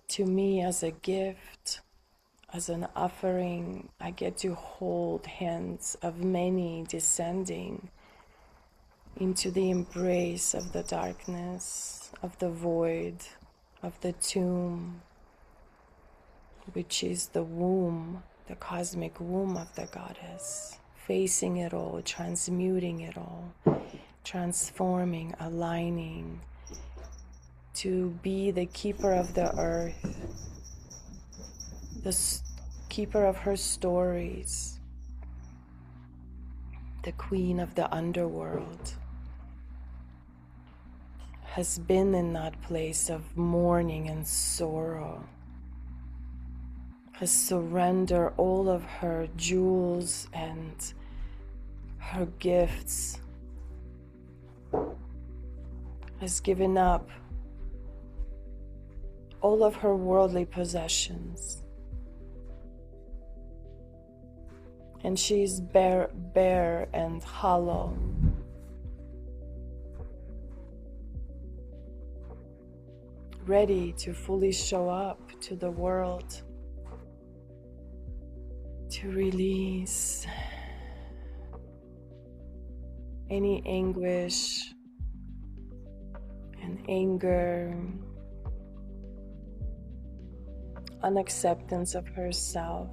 to me as a gift As an offering, I get to hold hands of many descending into the embrace of the darkness, of the void, of the tomb, which is the womb, the cosmic womb of the goddess, facing it all, transmuting it all, transforming, aligning, to be the keeper of the earth, the keeper of her stories, the queen of the underworld, has been in that place of mourning and sorrow, has surrendered all of her jewels and her gifts, has given up all of her worldly possessions, and she's bare and hollow, ready to fully show up to the world, to release any anguish and anger, unacceptance of herself.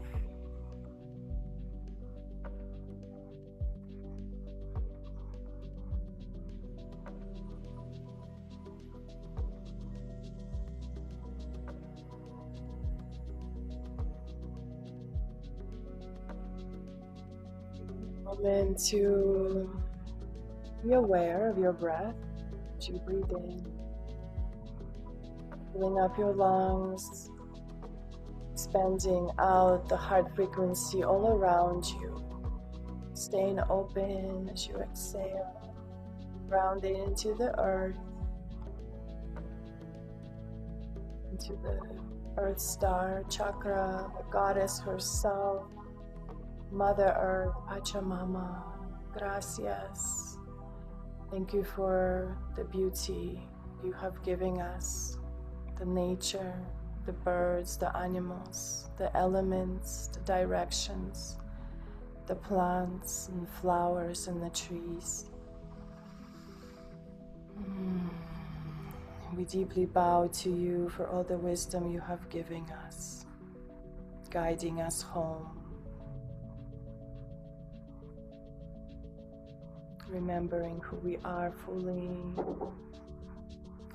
Moment to be aware of your breath as you breathe in, filling up your lungs, expanding out the heart frequency all around you, staying open as you exhale, grounding into the earth, into the earth star chakra, the goddess herself, Mother Earth, Pachamama. Gracias. Thank you for the beauty you have given us, the nature, the birds, the animals, the elements, the directions, the plants and flowers and the trees. We deeply bow to you for all the wisdom you have given us, guiding us home. Remembering who we are fully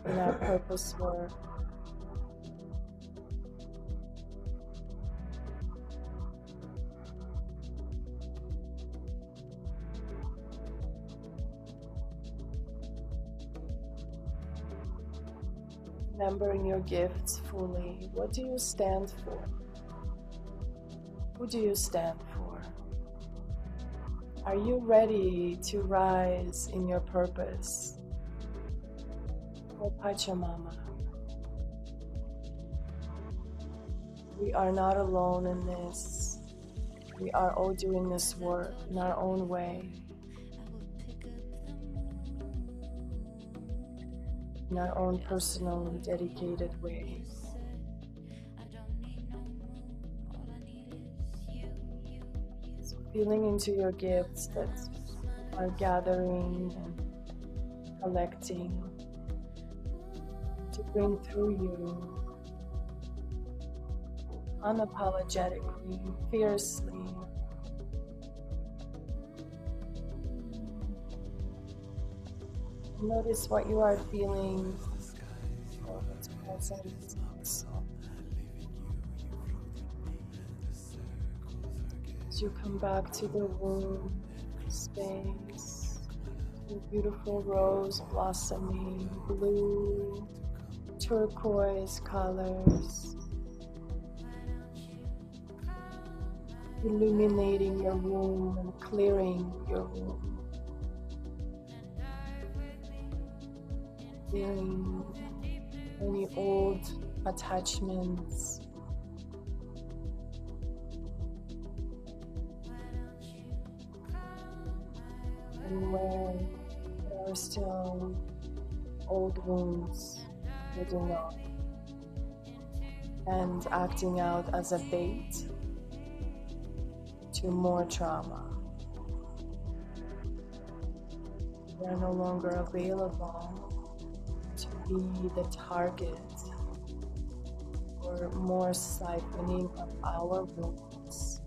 in our purpose work. Remembering your gifts fully. What do you stand for? Who do you stand for? Are you ready to rise in your purpose? Oh, Pachamama. We are not alone in this. We are all doing this work in our own way, in our own personal and dedicated way. So feeling into your gifts that are gathering and collecting to bring through you unapologetically, fiercely. Notice what you are feeling, or what's present. As you come back to the womb space, the beautiful rose blossoming, blue, turquoise colors, illuminating your womb and clearing your womb. Clearing any old attachments, and where there are still old wounds holding on and acting out as a bait to more trauma. We are no longer available to be the target for more siphoning of our wounds.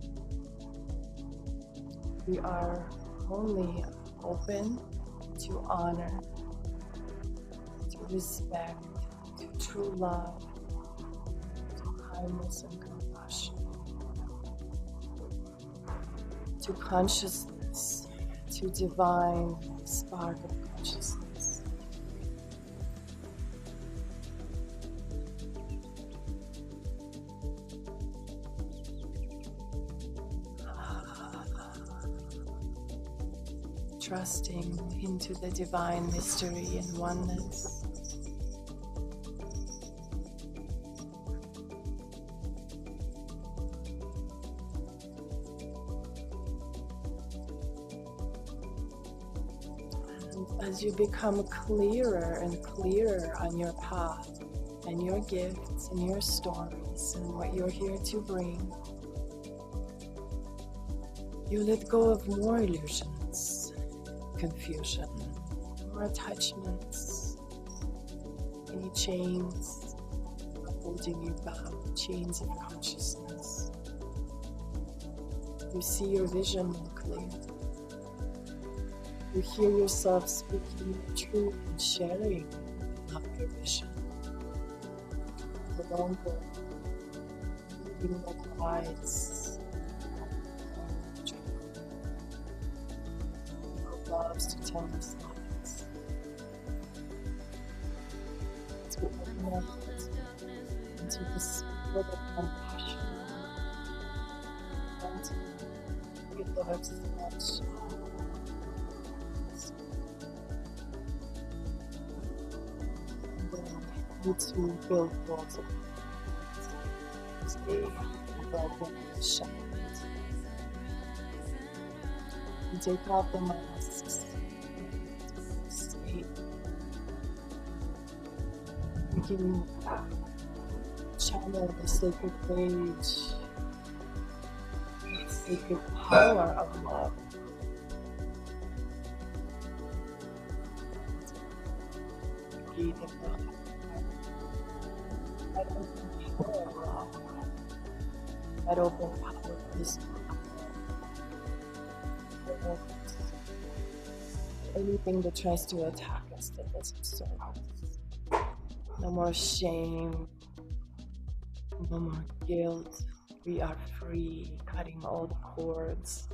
We are only open to honor, to respect, to true love, to kindness and compassion, to consciousness, to divine spark of consciousness. Trusting into the divine mystery and oneness. And as you become clearer and clearer on your path and your gifts and your stories and what you're here to bring, you let go of more illusions, confusion, more attachments, any chains holding you back, chains of consciousness. You see your vision more clear. You hear yourself speaking the truth and sharing of your vision. No longer leaving the guides. Loves to tell us lies. To open up into this world of compassion and to give the next much. And then need to build walls of stay above the shadows. You take off the masks. You can channel the sacred rage, the sacred power of love. Gate of love. That open power of love. That open power of this. Anything that tries to attack us that doesn't serve us. No more shame, no more guilt. We are free, cutting all the cords.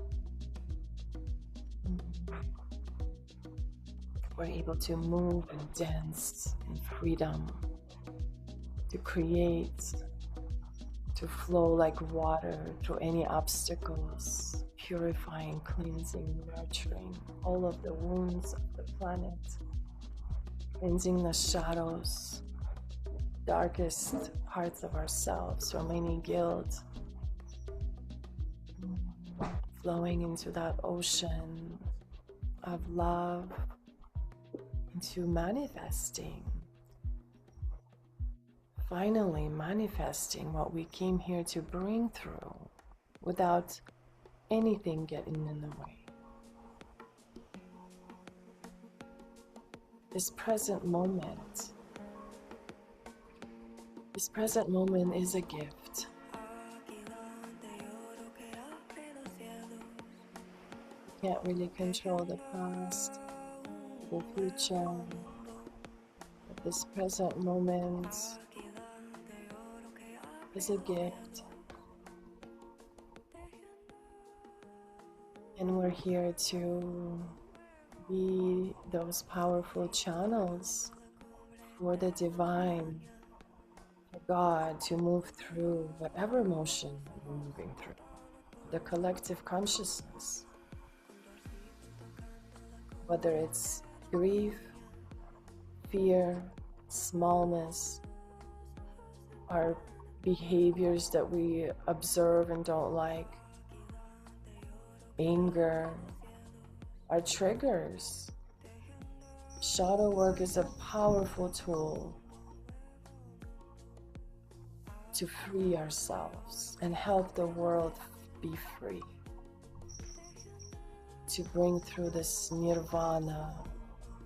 We're able to move and dance in freedom, to create, to flow like water through any obstacles, purifying, cleansing, nurturing all of the wounds of the planet, cleansing the shadows, darkest parts of ourselves from any guilt, flowing into that ocean of love, into manifesting, finally manifesting what we came here to bring through without anything getting in the way. This present moment is a gift. You can't really control the past, the future, but this present moment is a gift. And we're here to be those powerful channels for the divine, for God to move through whatever emotion we're moving through, the collective consciousness, whether it's grief, fear, smallness, our behaviors that we observe and don't like, anger, our triggers. Shadow work is a powerful tool to free ourselves and help the world be free. to bring through this nirvana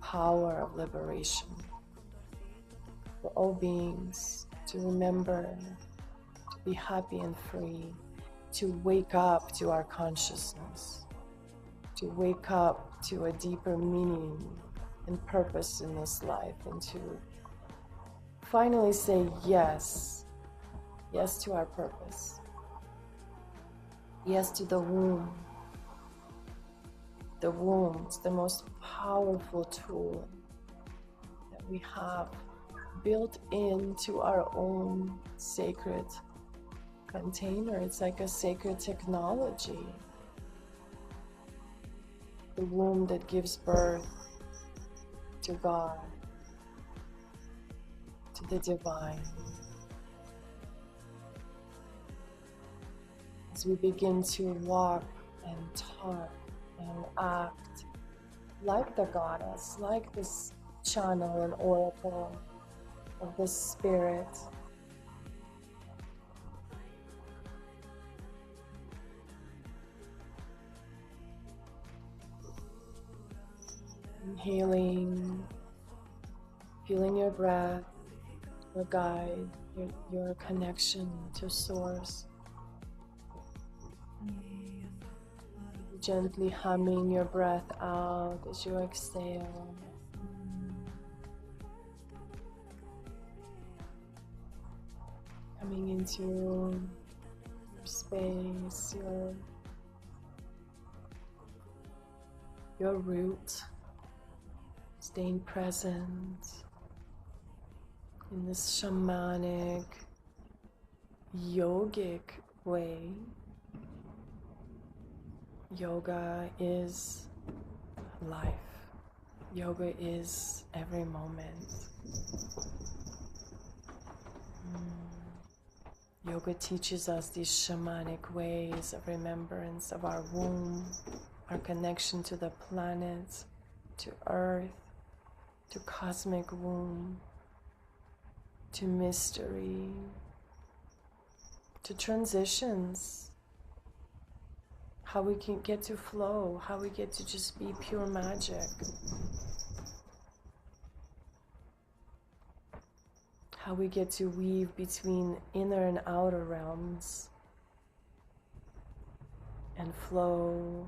power of liberation for all beings to remember, to be happy and free, to wake up to our consciousness, to wake up to a deeper meaning and purpose in this life, and to finally say yes, yes to our purpose, yes to the womb. The womb is the most powerful tool that we have built into our own sacred container. It's like a sacred technology. The womb that gives birth to God, to the divine. As we begin to walk and talk and act like the goddess, like this channel and oracle of the spirit, inhaling, feeling your breath, your guide, your connection to source. Gently humming your breath out as you exhale. Coming into your space, your root, staying present in this shamanic, yogic way. Yoga is life. Yoga is every moment. Yoga teaches us these shamanic ways of remembrance of our womb, our connection to the planet, to earth, to cosmic womb, to mystery, to transitions. How we can get to flow, how we get to just be pure magic. How we get to weave between inner and outer realms and flow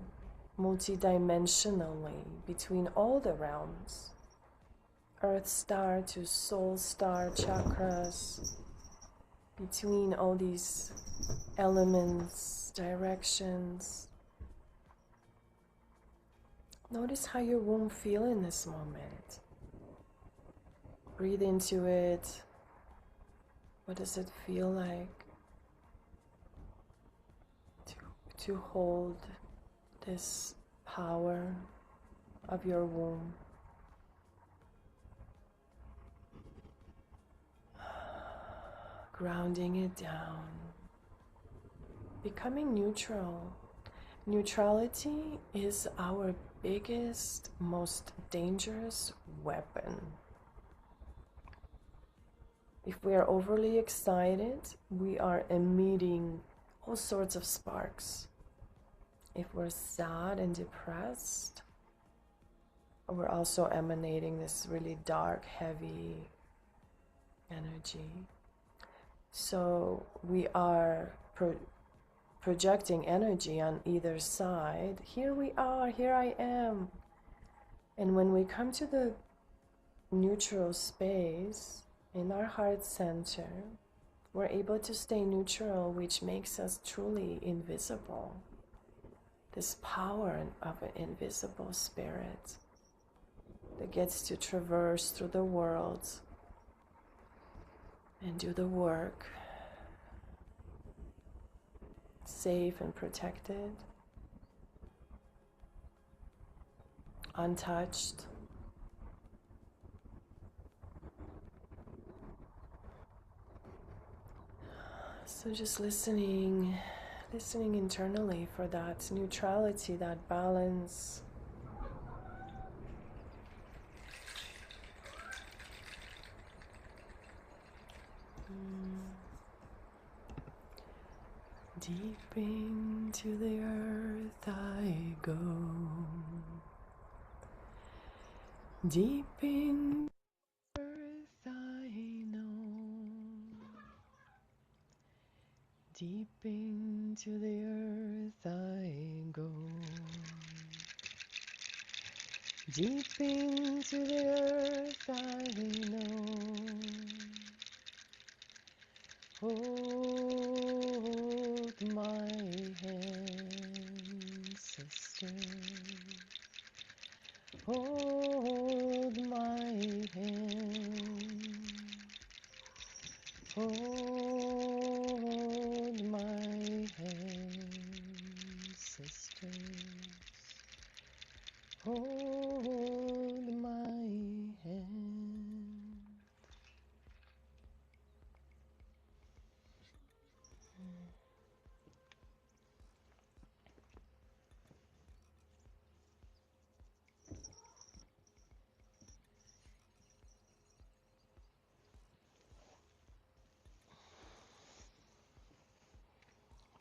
multidimensionally between all the realms. Earth star to soul star chakras, between all these elements, directions. Notice how your womb feels in this moment. Breathe into it. What does it feel like to hold this power of your womb? Grounding it down. Becoming neutral. Neutrality is our biggest, most dangerous weapon. If we are overly excited, we are emitting all sorts of sparks. If we're sad and depressed, we're also emanating this really dark, heavy energy. So we are projecting energy on either side. Here we are, here I am. And when we come to the neutral space in our heart center, we're able to stay neutral, which makes us truly invisible. This power of an invisible spirit that gets to traverse through the world and do the work, safe and protected, untouched. So just listening internally for that neutrality, that balance. Deep into the earth I go. Deep in earth I know, deep into the earth I go, deep into the earth I know. Hold my hand, sister. Hold my hand. Hold my hand, sisters. Hold my hand.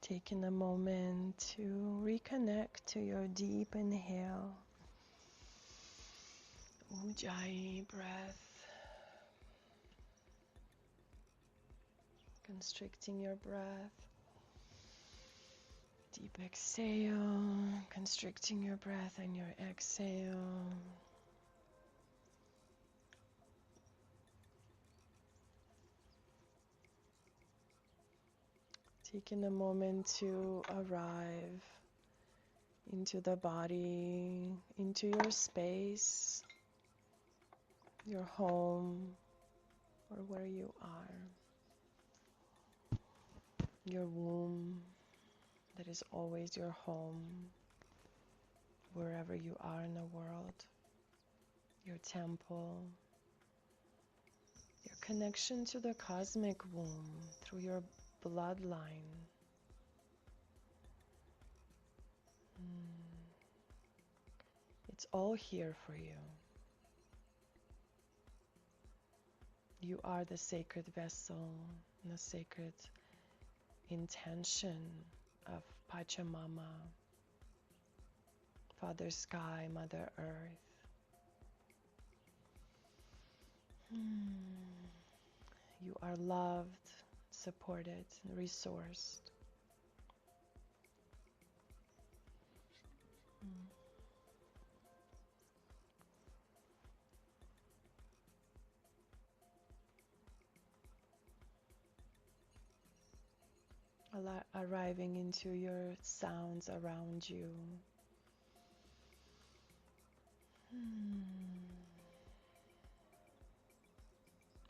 Taking a moment to reconnect to your deep inhale, Ujjayi breath, constricting your breath. Deep exhale, constricting your breath and your exhale. Taking a moment to arrive into the body, into your space, your home, or where you are. Your womb, that is always your home, wherever you are in the world. Your temple, your connection to the cosmic womb through your bloodline. It's all here for you. You are the sacred vessel and the sacred intention of Pachamama, Father Sky, Mother Earth. You are loved, supported, and resourced. Arriving into your sounds around you.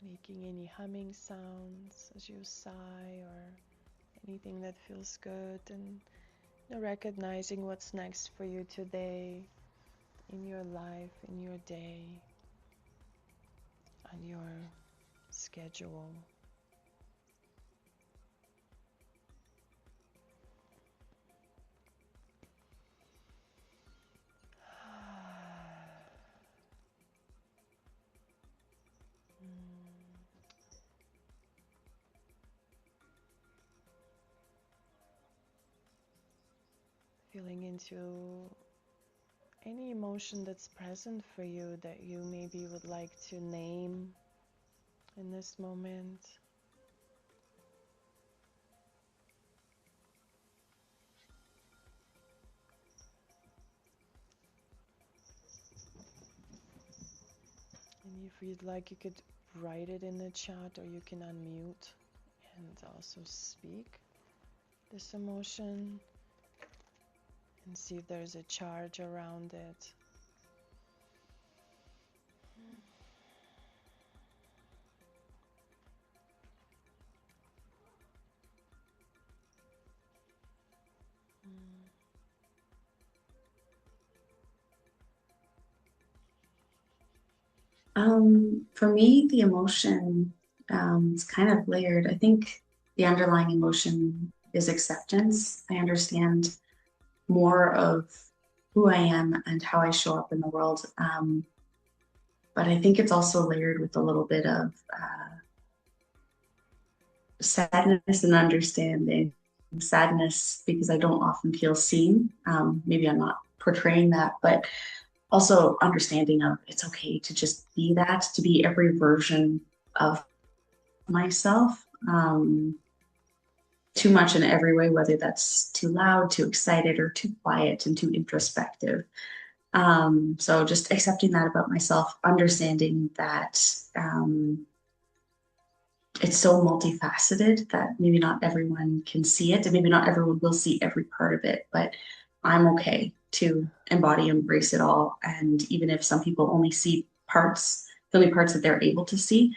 Making any humming sounds as you sigh or anything that feels good, and recognizing what's next for you today in your life, in your day, on your schedule. Feeling into any emotion that's present for you that you maybe would like to name in this moment. And if you'd like, you could write it in the chat, or you can unmute and also speak this emotion and see if there's a charge around it.
For me, the emotion is kind of layered. I think the underlying emotion is acceptance. I understand more of who I am and how I show up in the world. But I think it's also layered with a little bit of sadness and understanding. Sadness because I don't often feel seen. Maybe I'm not portraying that, but also understanding of it's okay to just be that, to be every version of myself. Too much in every way, whether that's too loud, too excited, or too quiet and too introspective. So just accepting that about myself, understanding that it's so multifaceted that maybe not everyone can see it, and maybe not everyone will see every part of it, but I'm okay to embody, embrace it all. And even if some people only see parts, the only parts that they're able to see,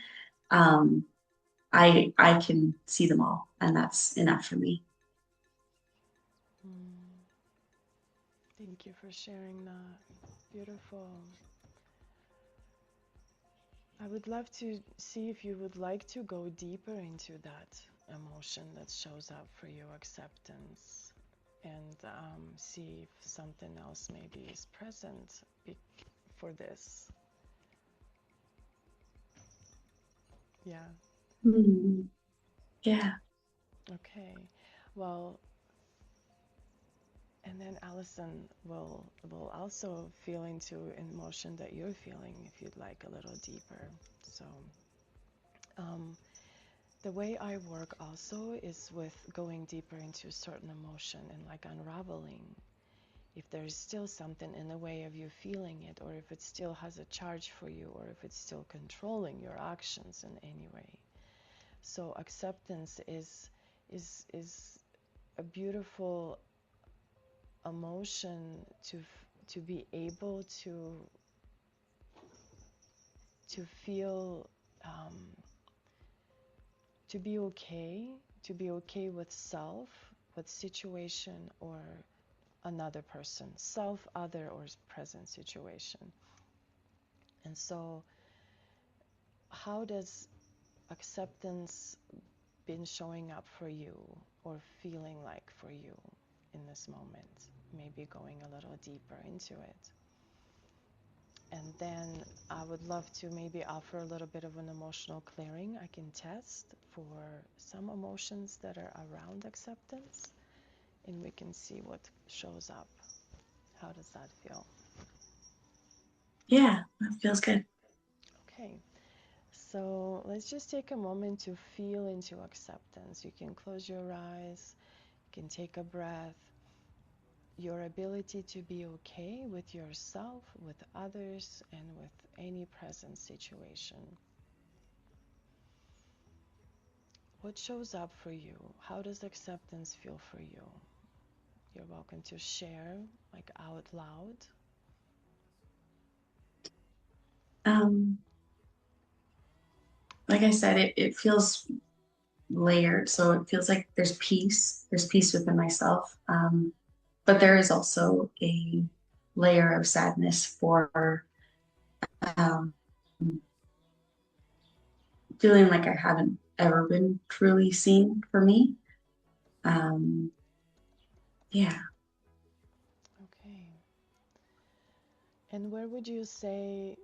um, I can see them all, and that's enough for me.
Thank you for sharing that. Beautiful. I would love to see if you would like to go deeper into that emotion that shows up for you, acceptance, and see if something else maybe is present for this. Yeah.
Yeah.
Okay. Well, and then Allison will also feel into emotion that you're feeling if you'd like a little deeper. So the way I work also is with going deeper into a certain emotion and like unraveling if there's still something in the way of you feeling it, or if it still has a charge for you, or if it's still controlling your actions in any way. So acceptance is a beautiful emotion to be able to feel to be okay with self, with situation, or another person, self, other, or present situation. And so how does acceptance been showing up for you or feeling like for you in this moment? Maybe going a little deeper into it. And then I would love to maybe offer a little bit of an emotional clearing I can test for some emotions that are around acceptance, and we can see what shows up. How does that feel?
Yeah, that feels good.
Okay, so let's just take a moment to feel into acceptance. You can close your eyes, you can take a breath. Your ability to be okay with yourself, with others, and with any present situation. What shows up for you? How does acceptance feel for you? You're welcome to share, like out loud.
Like I said, it feels layered. So it feels like there's peace. There's peace within myself. But there is also a layer of sadness for um, feeling like I haven't ever been truly seen for me. Um, yeah.
Okay. And where would you say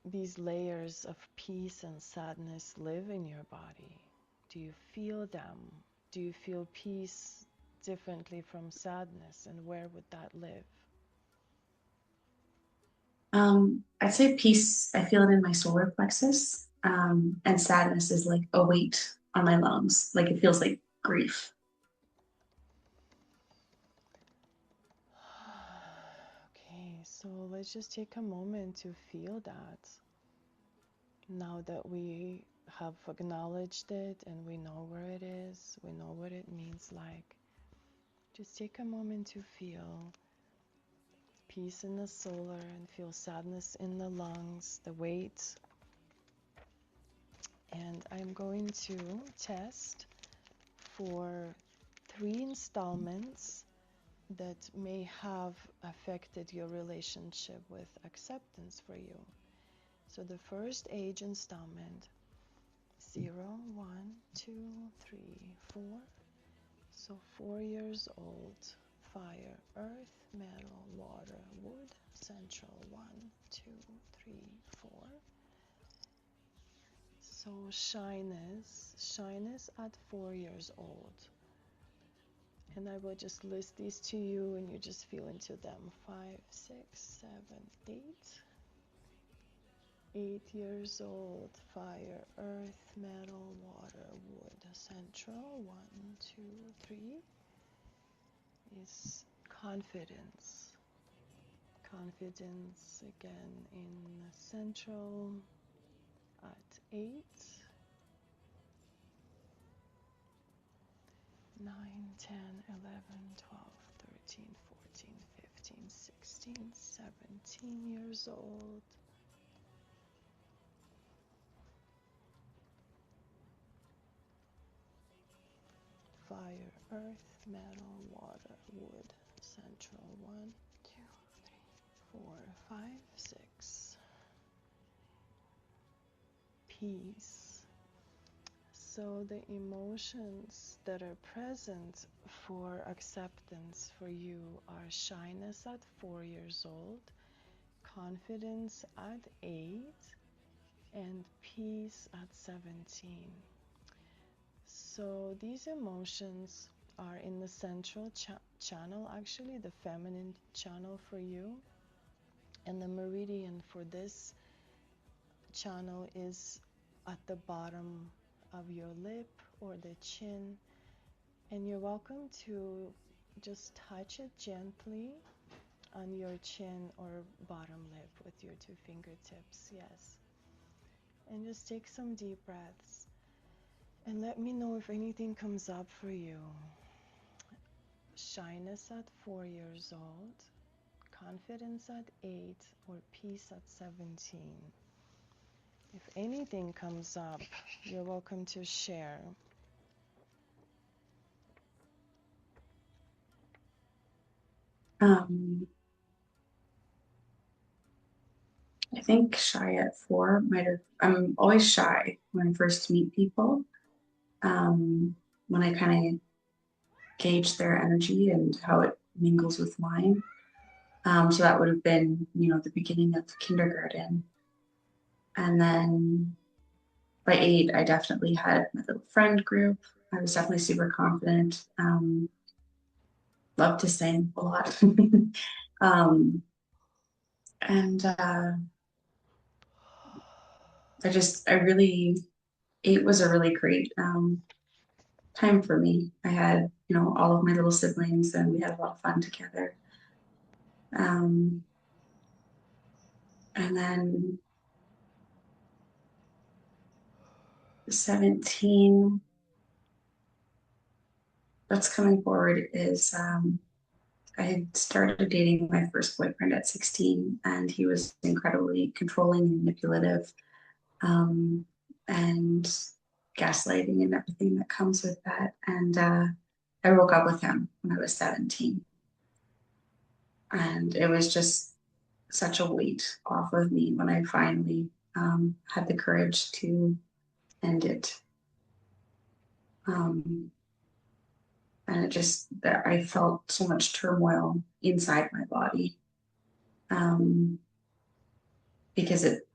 these layers of peace and sadness live in your body? Do you feel them? Do you feel peace differently from sadness? And where would that live?
I'd say peace, I feel it in my solar plexus. And sadness is like a weight on my lungs. Like it feels like grief.
Okay, so let's just take a moment to feel that. Now that we have acknowledged it and we know where it is, we know what it means like, just take a moment to feel peace in the solar and feel sadness in the lungs, the weight. And I'm going to test for 3 installments that may have affected your relationship with acceptance for you. So the first age installment, 0, 1, 2, 3, 4. So 4 years old. Fire, earth, metal, water, wood, central, 1, 2, 3, 4. So shyness at 4 years old. And I will just list these to you and you just feel into them. 5, 6, 7, 8. 8 years old. Fire, earth, metal, water, wood. Central. 1, 2, 3 is confidence. Confidence again in central at 8. 9, 10, 11, 12, 13, 14, 15, 16, 17 years old. Fire, earth, metal, water, wood. Central. 1, 2, 3, 4, 5, 6. Peace. So the emotions that are present for acceptance for you are shyness at 4 years old, confidence at 8, and peace at 17. So these emotions are in the central channel, actually the feminine channel for you, and the meridian for this channel is at the bottom of your lip or the chin, and you're welcome to just touch it gently on your chin or bottom lip with your 2 fingertips. Yes, and just take some deep breaths and let me know if anything comes up for you. Shyness at 4 years old, confidence at 8, or peace at 17. If anything comes up, you're welcome to share.
I think shy at 4 might have, I'm always shy when I first meet people. When I kind of gauge their energy and how it mingles with mine. So that would have been, the beginning of kindergarten. And then by 8, I definitely had my little friend group. I was definitely super confident. Loved to sing a lot. And I really, 8 was a really great time for me. I had, all of my little siblings and we had a lot of fun together. And then 17, what's coming forward is I had started dating my first boyfriend at 16, and he was incredibly controlling and manipulative, and gaslighting and everything that comes with that. And I broke up with him when I was 17. And it was just such a weight off of me when I finally had the courage to end it. And that I felt so much turmoil inside my body, because it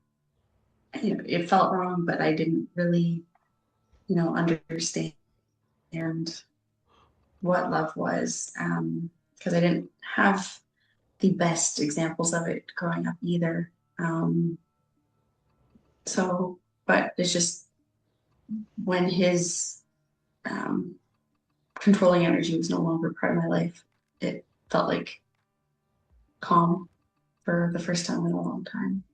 felt wrong, but I didn't really, understand what love was, because I didn't have the best examples of it growing up either. But it's just when his controlling energy was no longer part of my life, it felt like calm for the first time in a long time.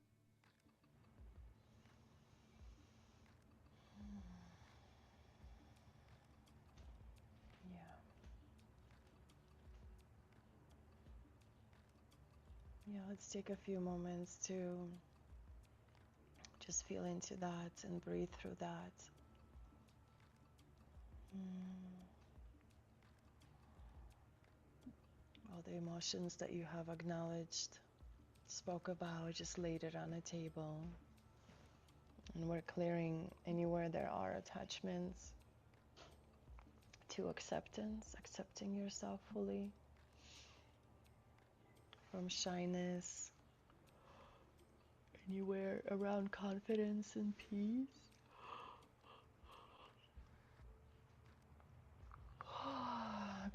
Yeah, let's take a few moments to just feel into that and breathe through that. All the emotions that you have acknowledged, spoke about, just laid it on a table. And we're clearing anywhere there are attachments to acceptance, accepting yourself fully, from shyness, anywhere around confidence and peace.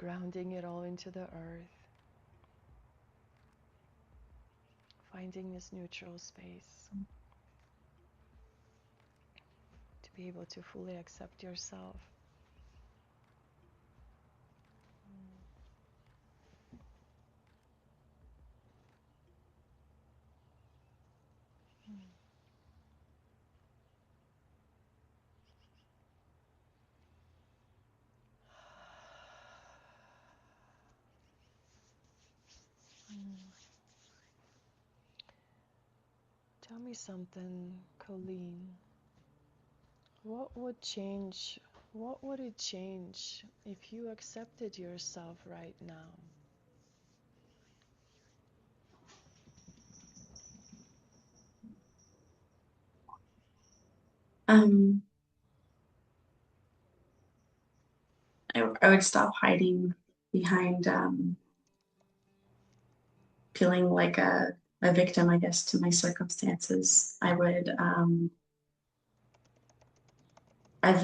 grounding it all into the earth, finding this neutral space to be able to fully accept yourself. Tell me something, Colleen. What would change? What would it change if you accepted yourself right now?
Um, I would stop hiding behind feeling like a victim, I guess, to my circumstances. I've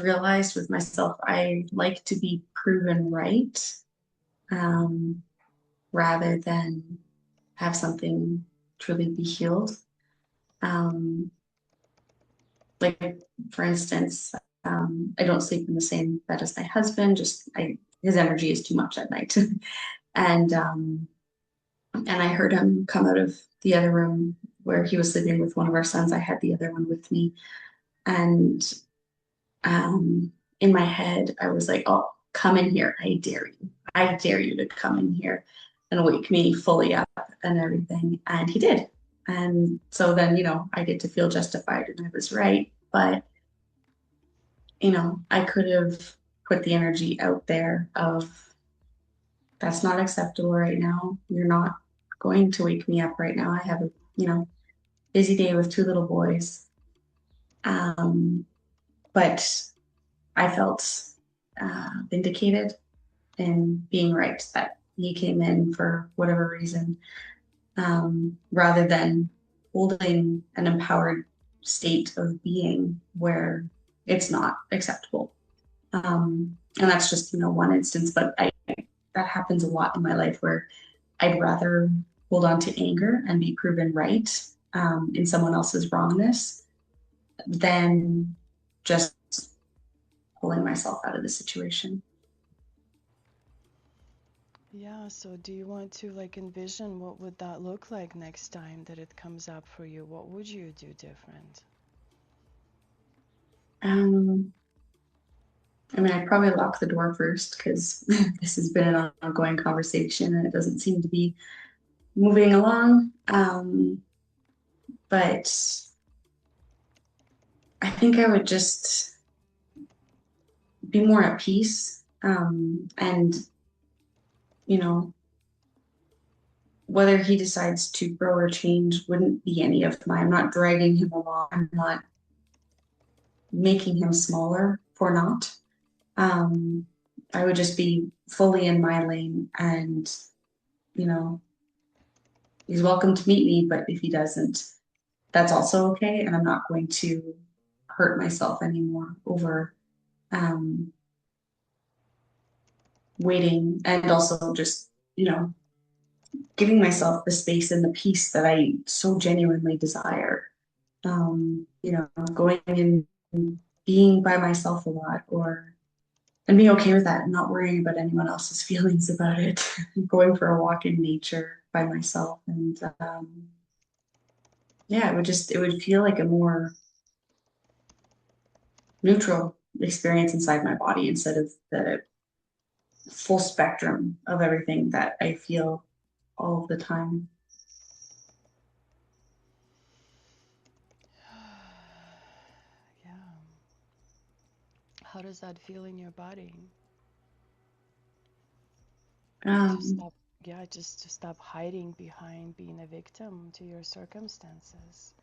realized with myself, I like to be proven right, um, rather than have something truly be healed. Um, like, for instance, I don't sleep in the same bed as my husband, his energy is too much at night. And I heard him come out of the other room where he was sleeping with one of our sons. I had the other one with me. And in my head, I was like, oh, come in here. I dare you. I dare you to come in here and wake me fully up and everything. And he did. And so then, I get to feel justified and I was right. But, I could have put the energy out there of that's not acceptable right now. You're not going to wake me up right now. I have a, busy day with two little boys. But I felt vindicated in being right that he came in for whatever reason, rather than holding an empowered state of being where it's not acceptable. And that's just, one instance, but that happens a lot in my life where I'd rather hold on to anger and be proven right in someone else's wrongness than just pulling myself out of the situation.
Yeah, so do you want to envision what would that look like next time that it comes up for you? What would you do different?
I'd probably lock the door first because this has been an ongoing conversation and it doesn't seem to be moving along. But I think I would just be more at peace. And, whether he decides to grow or change wouldn't be any of I'm not dragging him along. I'm not making him smaller for not. I would just be fully in my lane and, he's welcome to meet me, but if he doesn't, that's also okay. And I'm not going to hurt myself anymore over waiting and also just, giving myself the space and the peace that I so genuinely desire. Going and being by myself a lot and being okay with that and not worrying about anyone else's feelings about it. Going for a walk in nature by myself and it would feel like a more neutral experience inside my body instead of the full spectrum of everything that I feel all of the time.
Yeah. How does that feel in your body? To stop, just to stop hiding behind being a victim to your circumstances.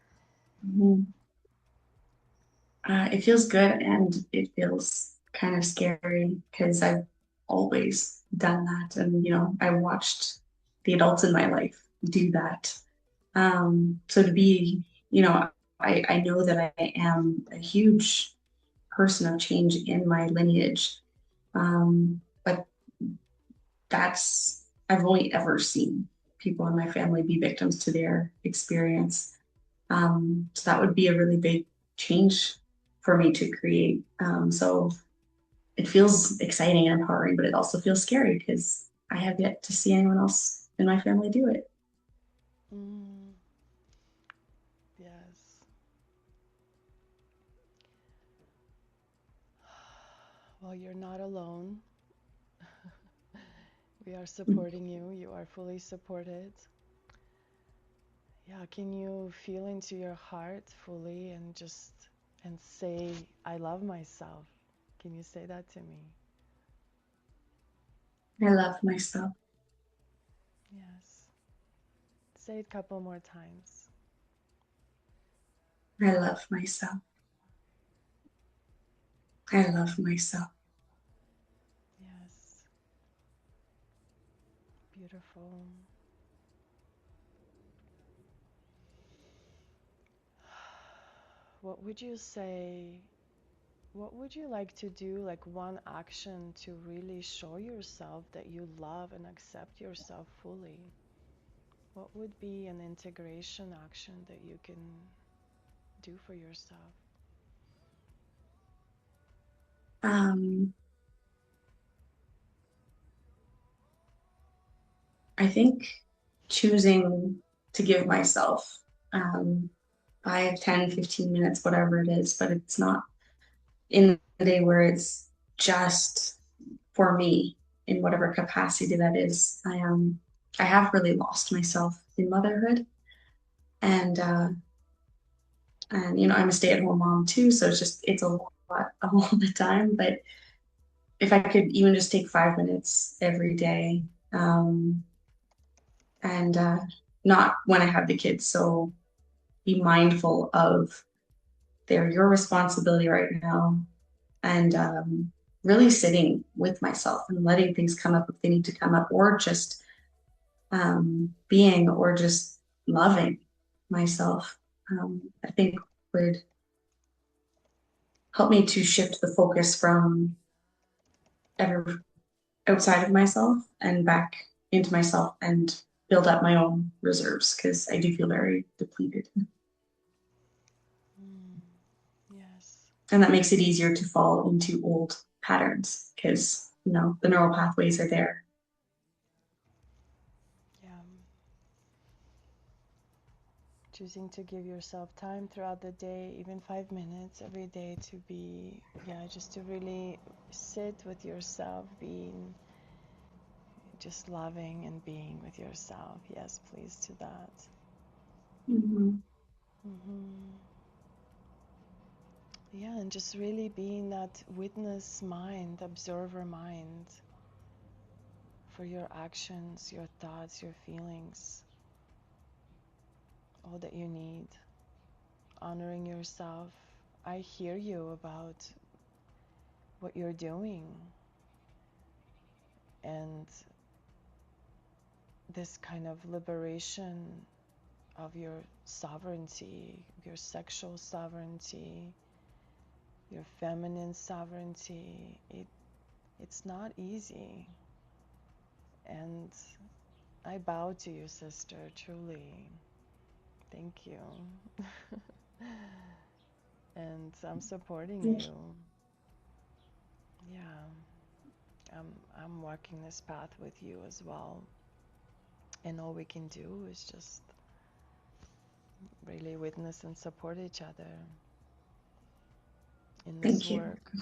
It feels good and it feels kind of scary because I've always done that. And, I watched the adults in my life do that. So to be, I know that I am a huge person of change in my lineage. But I've only ever seen people in my family be victims to their experience. So that would be a really big change for me to create. So it feels exciting and empowering, but it also feels scary because I have yet to see anyone else in my family do it.
Mm, yes. Well, you're not alone. We are supporting you. You are fully supported. Yeah, can you feel into your heart fully and just and say, I love myself? Can you say that to me?
I love myself.
Yes. Say it a couple more times.
I love myself. I love myself.
Yes. Beautiful. What would you say? What would you like to do, like one action to really show yourself that you love and accept yourself fully? What would be an integration action that you can do for yourself?
Um, I think choosing to give myself um, 5, 10, 15 minutes, whatever it is, but it's not in the day where it's just for me in whatever capacity that is. I have really lost myself in motherhood, and I'm a stay-at-home mom too, so it's a lot all the time. But if I could even just take 5 minutes every day, um, and not when I have the kids, so be mindful of they're your responsibility right now, and really sitting with myself and letting things come up if they need to come up, or just being or just loving myself, I think would help me to shift the focus from ever outside of myself and back into myself and build up my own reserves because I do feel very depleted.
Mm, yes.
And that makes it easier to fall into old patterns because, the neural pathways are there.
Yeah. Choosing to give yourself time throughout the day, even 5 minutes every day to be, yeah, just to really sit with yourself, being just loving and being with yourself. Yes, please, to that.
Mm-hmm.
Hmm. Yeah, and just really being that witness mind, observer mind for your actions, your thoughts, your feelings, all that you need. Honoring yourself. I hear you about what you're doing and this kind of liberation of your sovereignty, your sexual sovereignty, your feminine sovereignty. It's not easy. And I bow to you, sister, truly. Thank you. And I'm supporting
Thank
you. Yeah, I'm walking this path with you as well. And all we can do is just really witness and support each other in this
you.
work.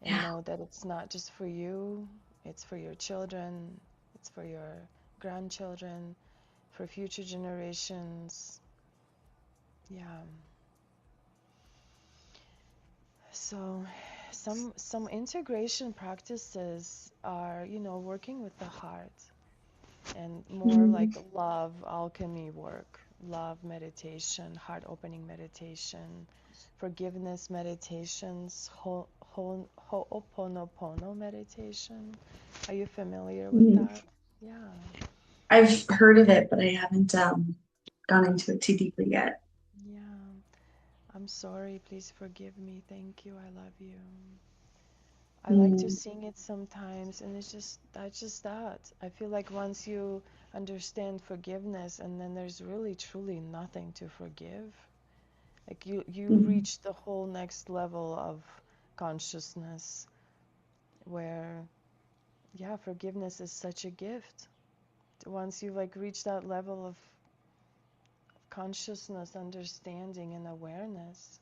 And
Yeah.
know that it's not just for you, it's for your children, it's for your grandchildren, for future generations. Yeah. So some integration practices are, working with the heart and more like
Mm-hmm.
love alchemy work, love meditation, heart opening meditation, forgiveness meditations, ho'oponopono meditation. Are you familiar with
Mm-hmm.
that? Yeah.
I've heard of it, but I haven't gone into it too deeply yet.
Yeah. I'm sorry. Please forgive me. Thank you. I love you. I like to
Mm,
sing it sometimes, and it's just that's just that. I feel like once you understand forgiveness, and then there's really truly nothing to forgive. Like you
mm,
reach the whole next level of consciousness where yeah, forgiveness is such a gift. Once you like reach that level of consciousness, understanding and awareness,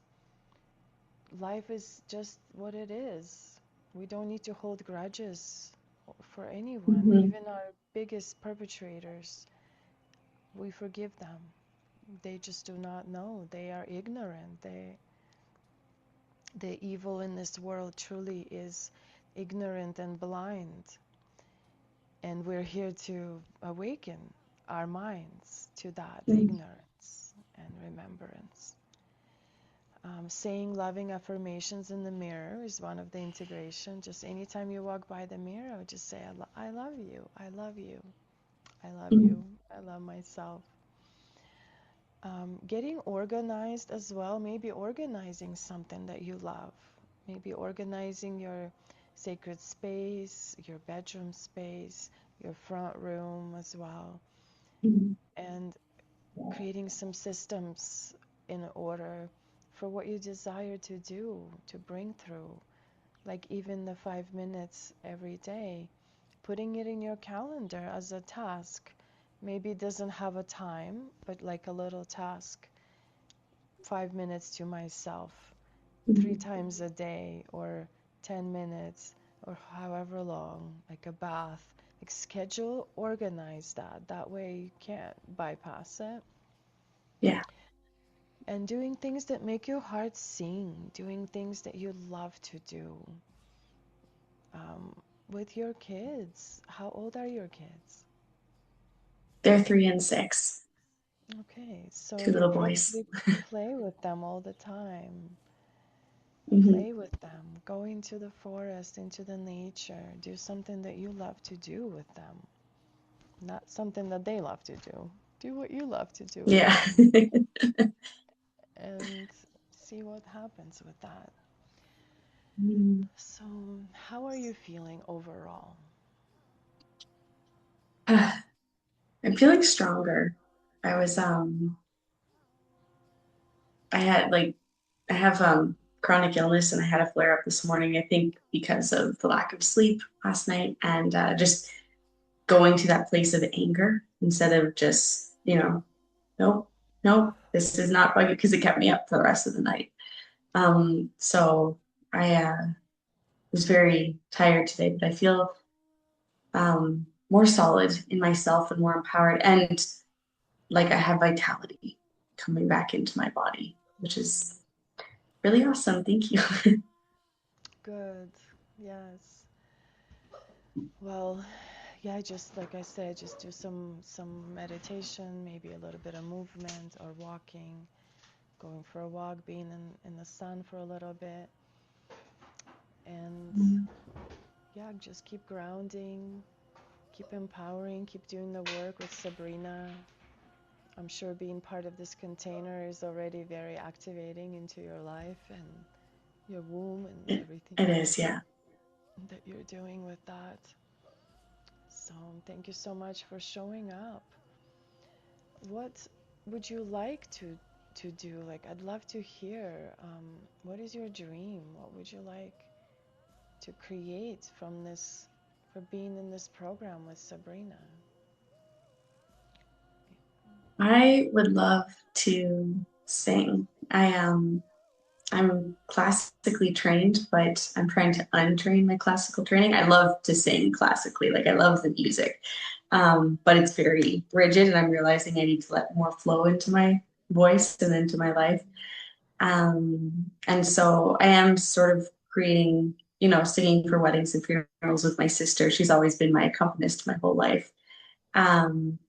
life is just what it is. We don't need to hold grudges for anyone,
mhm,
even our biggest perpetrators. We forgive them. They just do not know. They are ignorant. The evil in this world truly is ignorant and blind. And we're here to awaken our minds to that
mm,
ignorance and remembrance. Saying loving affirmations in the mirror is one of the integration. Just anytime you walk by the mirror, I would just say, I love you, I love you, I love
mm,
you, I love myself. Getting organized as well, maybe organizing something that you love, maybe organizing your sacred space, your bedroom space, your front room as well,
mm.
and creating some systems in order for what you desire to do, to bring through. Like even the 5 minutes every day, putting it in your calendar as a task. Maybe it doesn't have a time, but like a little task, 5 minutes to myself, three
Mm.
times a day, or 10 minutes, or however long, like a bath. Like schedule, organize that. That way you can't bypass it.
Yeah,
And doing things that make your heart sing, doing things that you love to do. Um, with your kids, how old are your kids?
they're 3 and 6,
Okay, so
two
you
little boys.
probably play with them all the time.
Hmm.
Play with them. Go into the forest, into the nature. Do something that you love to do with them, not something that they love to do. Do what you love to do with
Yeah.
them and see what happens with that.
Mm.
So, how are you feeling overall?
I'm feeling stronger. I was I had like I have chronic illness and I had a flare up this morning, I think because of the lack of sleep last night and just going to that place of anger instead of just, nope, nope, this is not buggy because it kept me up for the rest of the night. So I was very tired today, but I feel more solid in myself and more empowered and like I have vitality coming back into my body, which is really awesome. Thank you.
Good. Yes. Well, yeah, just like I said, just do some meditation, maybe a little bit of movement or walking, going for a walk, being in the sun for a little bit. And yeah, just keep grounding, keep empowering, keep doing the work with Sabrina. I'm sure being part of this container is already very activating into your life and your womb and
It,
everything
it is, yeah.
that you're doing with that. So thank you so much for showing up. What would you like to do? Like, I'd love to hear. What is your dream? What would you like to create from this, for being in this program with Sabrina?
I would love to sing. I'm classically trained, but I'm trying to untrain my classical training. I love to sing classically, like I love the music. But it's very rigid, and I'm realizing I need to let more flow into my voice and into my life. And so I am sort of creating, singing for weddings and funerals with my sister. She's always been my accompanist my whole life. Um,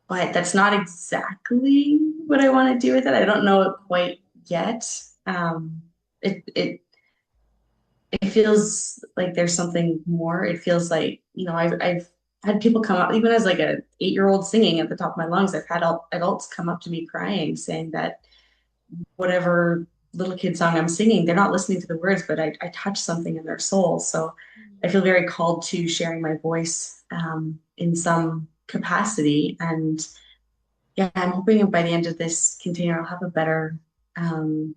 but that's not exactly what I want to do with it. I don't know it quite yet. Um, it it it feels like there's something more. It feels like, I've had people come up, even as like a 8-year-old singing at the top of my lungs. I've had adults come up to me crying, saying that whatever little kid song I'm singing, they're not listening to the words, but I touch something in their soul. So I feel very called to sharing my voice in some capacity. And yeah, I'm hoping by the end of this container, I'll have a better um,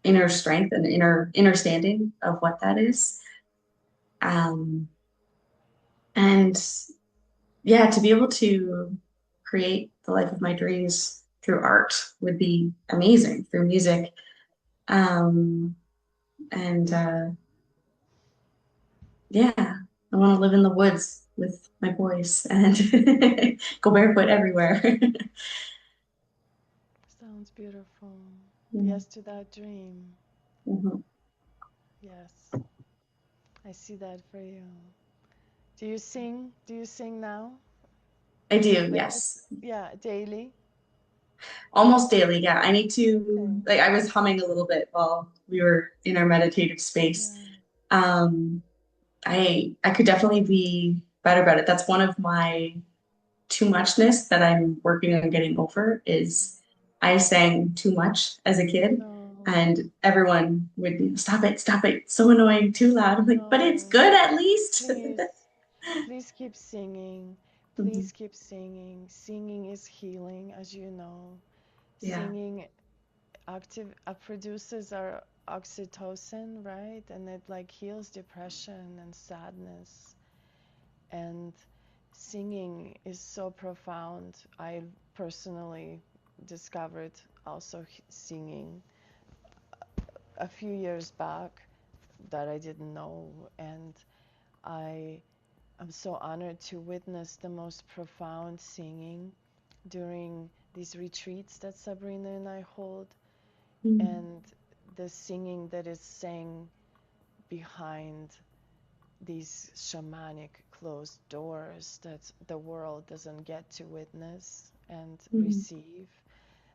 inner strength and inner understanding of what that is. Um, and yeah, to be able to create the life of my dreams through art would be amazing, through music. Um, and yeah, I want to live in the woods with my boys and go barefoot everywhere.
Sounds beautiful.
Mm-hmm.
Yes to that dream. Yes, I see that for you. Do you sing? Do you sing now?
I do,
Like,
yes.
yeah, daily?
Almost daily, yeah. I need
Okay.
to, like, I was humming a little bit while we were in our meditative space.
Yeah.
Um, I could definitely be better about it. That's one of my too muchness that I'm working on getting over is I sang too much as a kid
No,
and everyone would stop it, so annoying, too loud. I'm like, but it's
no.
good at least.
Please, please keep singing.
Mhm.
Please keep singing. Singing is healing, as you know.
Yeah.
Singing active produces our oxytocin, right? And it like heals depression and sadness. And singing is so profound. I personally discovered also singing a few years back that I didn't know, and I am so honored to witness the most profound singing during these retreats that Sabrina and I hold,
Mhm.
and the singing that is sang behind these shamanic closed doors that the world doesn't get to witness and
Mhm.
receive.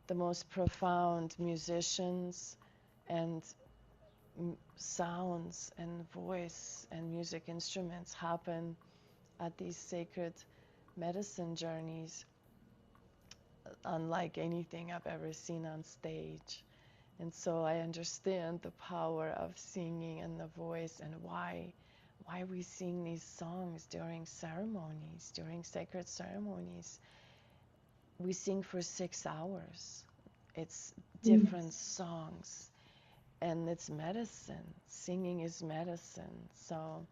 The most profound musicians and sounds and voice and music instruments happen at these sacred medicine journeys, unlike anything I've ever seen on stage. And so I understand the power of singing and the voice and why we sing these songs during ceremonies, during sacred ceremonies. We sing for 6 hours. It's
Mhm.
different songs and it's medicine. Singing is medicine. So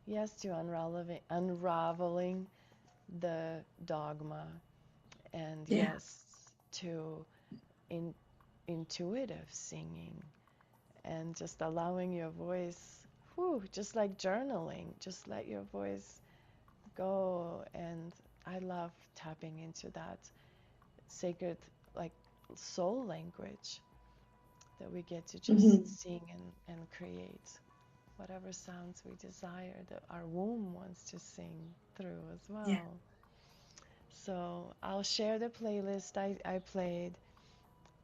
yes, to unraveling the dogma, and
Yeah.
yes to in, intuitive singing and just allowing your voice, just like journaling, just let your voice go. And I love tapping into that sacred, like, soul language that we get to just
Mhm.
sing and create whatever sounds we desire that our womb wants to sing through as
Yeah.
well. So I'll share the playlist I played,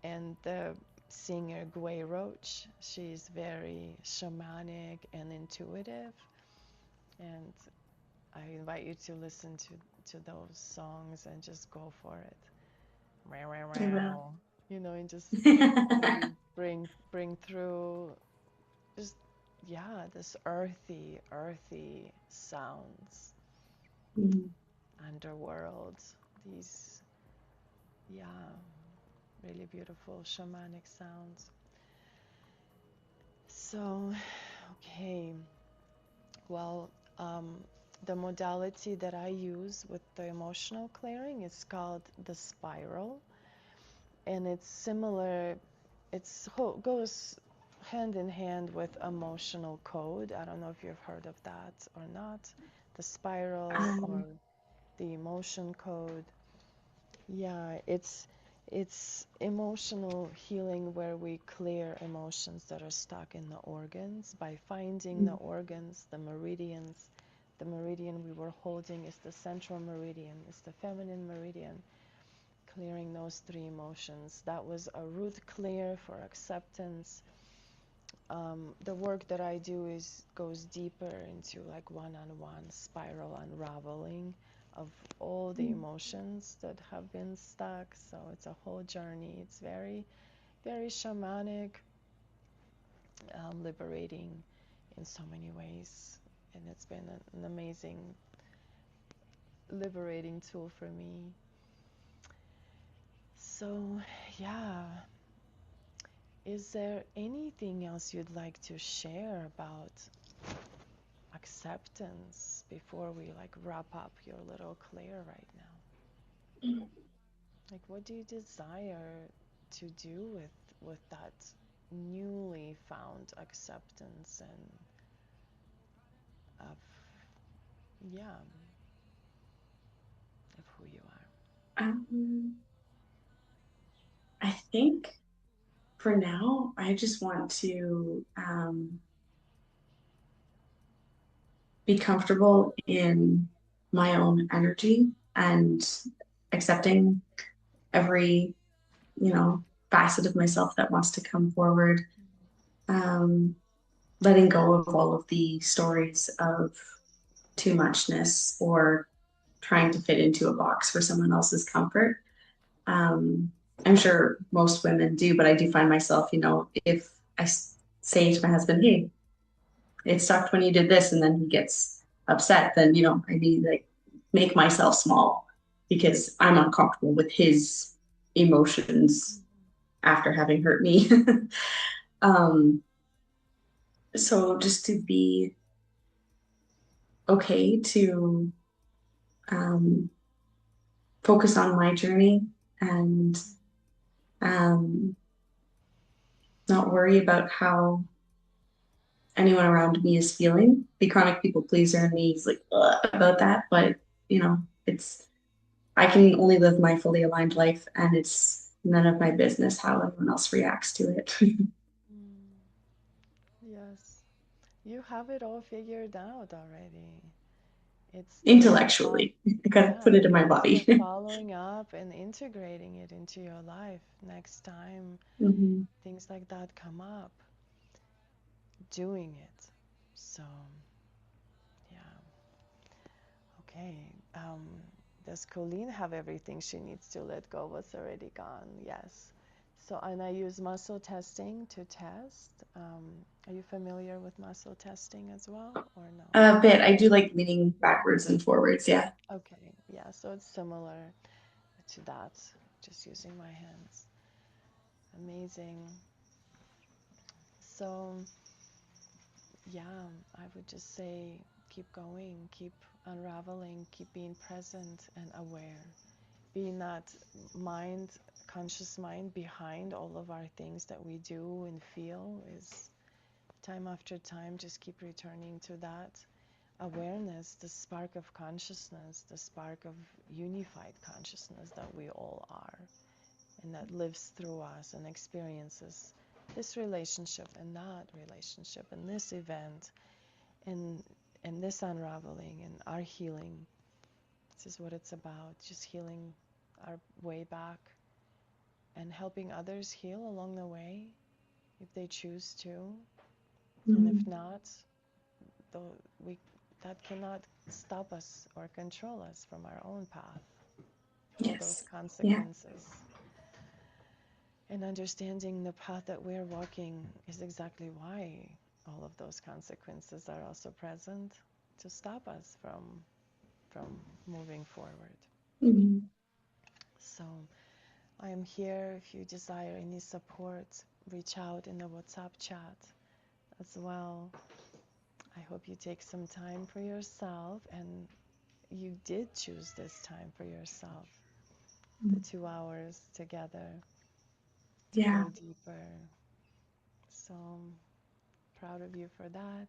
and the singer Gway Roach, she's very shamanic and intuitive, and I invite you to listen to those songs and just go for it. Meow, meow,
I will.
meow. And just really bring through just, yeah, this earthy sounds,
Mhm.
underworld, these, yeah, really beautiful shamanic sounds. So, okay, well, the modality that I use with the emotional clearing is called the spiral, and it's similar. Goes hand in hand with emotional code. I don't know if you've heard of that or not. The spiral or
Um,
the emotion code. Yeah, it's emotional healing where we clear emotions that are stuck in the organs by finding the
mhm.
organs, the meridians. The meridian we were holding is the central meridian, is the feminine meridian, clearing those three emotions. That was a root clear for acceptance. The work that I do goes deeper into like one-on-one spiral unraveling of all the emotions that have been stuck. So it's a whole journey. It's very very shamanic, liberating in so many ways. And it's been an amazing liberating tool for me. So, yeah, is there anything else you'd like to share about acceptance before we like wrap up your little clear right now? Like, what do you desire to do with that newly found acceptance and of, yeah, of who you are?
I think for now, I just want to be comfortable in my own energy and accepting every, you know, facet of myself that wants to come forward. Um, Letting go of all of the stories of too muchness or trying to fit into a box for someone else's comfort. Um, I'm sure most women do, but I do find myself, you know, if I say to my husband, "Hey, it sucked when you did this," and then he gets upset, then, you know, I need to like make myself small because I'm uncomfortable with his emotions after having hurt me. um, so just to be okay to um, focus on my journey and um, not worry about how anyone around me is feeling. The chronic people pleaser in me is like about that, but you know, it's I can only live my fully aligned life, and it's none of my business how everyone else reacts to it.
Mm, yes, you have it all figured out already. It's just about,
Intellectually, I gotta
yeah,
put it in my
also
body.
following up and integrating it into your life next time
Mm-hmm.
things like that come up, doing it. So, yeah, okay. Does Colleen have everything she needs to let go? What's already gone? Yes. So, and I use muscle testing to test. Are you familiar with muscle testing as well, or no?
A bit. I do like leaning backwards and forwards. Yeah.
Okay, yeah, so it's similar to that, just using my hands. Amazing. So, yeah, I would just say keep going, keep unraveling, keep being present and aware. Being that mind, conscious mind behind all of our things that we do and feel is time after time, just keep returning to that awareness, the spark of consciousness, the spark of unified consciousness that we all are, and that lives through us and experiences this relationship and that relationship and this event and this unraveling and our healing. This is what it's about, just healing our way back and helping others heal along the way if they choose to. And if
Mm-hmm.
not, though we that cannot stop us or control us from our own path, all those
Yes. Yeah.
consequences. And understanding the path that we're walking is exactly why all of those consequences are also present to stop us from moving forward.
Mm-hmm.
So I am here if you desire any support, reach out in the WhatsApp chat as well. I hope you take some time for yourself and you did choose this time for yourself, the 2 hours together to
Yeah.
go deeper. So proud of you for that.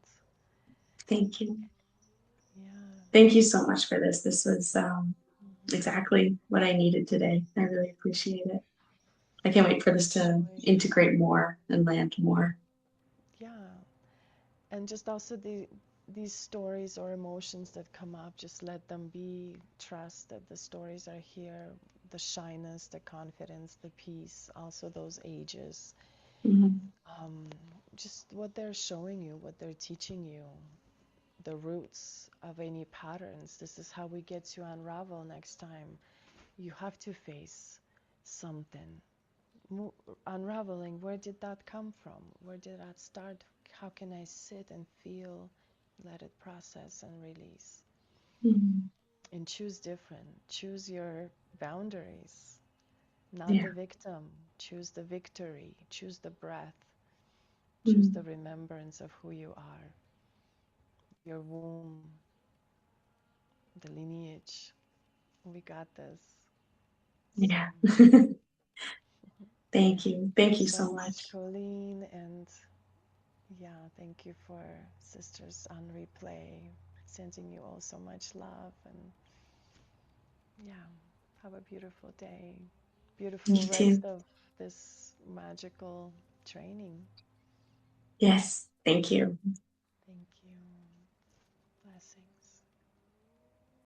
Thank you.
Yeah.
Thank you so much for this. This was
Hmm.
exactly what I needed today. I really appreciate it. I can't wait for this to
Enjoy.
integrate more and land more.
Yeah. And just also these stories or emotions that come up, just let them be. Trust that the stories are here. The shyness, the confidence, the peace, also those ages.
Mm-hmm.
Um, just what they're showing you, what they're teaching you, the roots of any patterns. This is how we get to unravel next time. You have to face something. unraveling, where did that come from? Where did that start? How can I sit and feel, let it process and release?
Mhm.
And choose different. Choose your boundaries, not the
Yeah.
victim. Choose the victory. Choose the breath. Choose the
Mhm.
remembrance of who you are, your womb, the lineage. We got this. So,
Yeah.
thank you
Thank you
so
so
much,
much.
Colleen. And yeah, thank you for Sisters on Replay. Sending you all so much love. And yeah, have a beautiful day. Beautiful
You
rest
too.
of this magical training.
Yes. Thank you.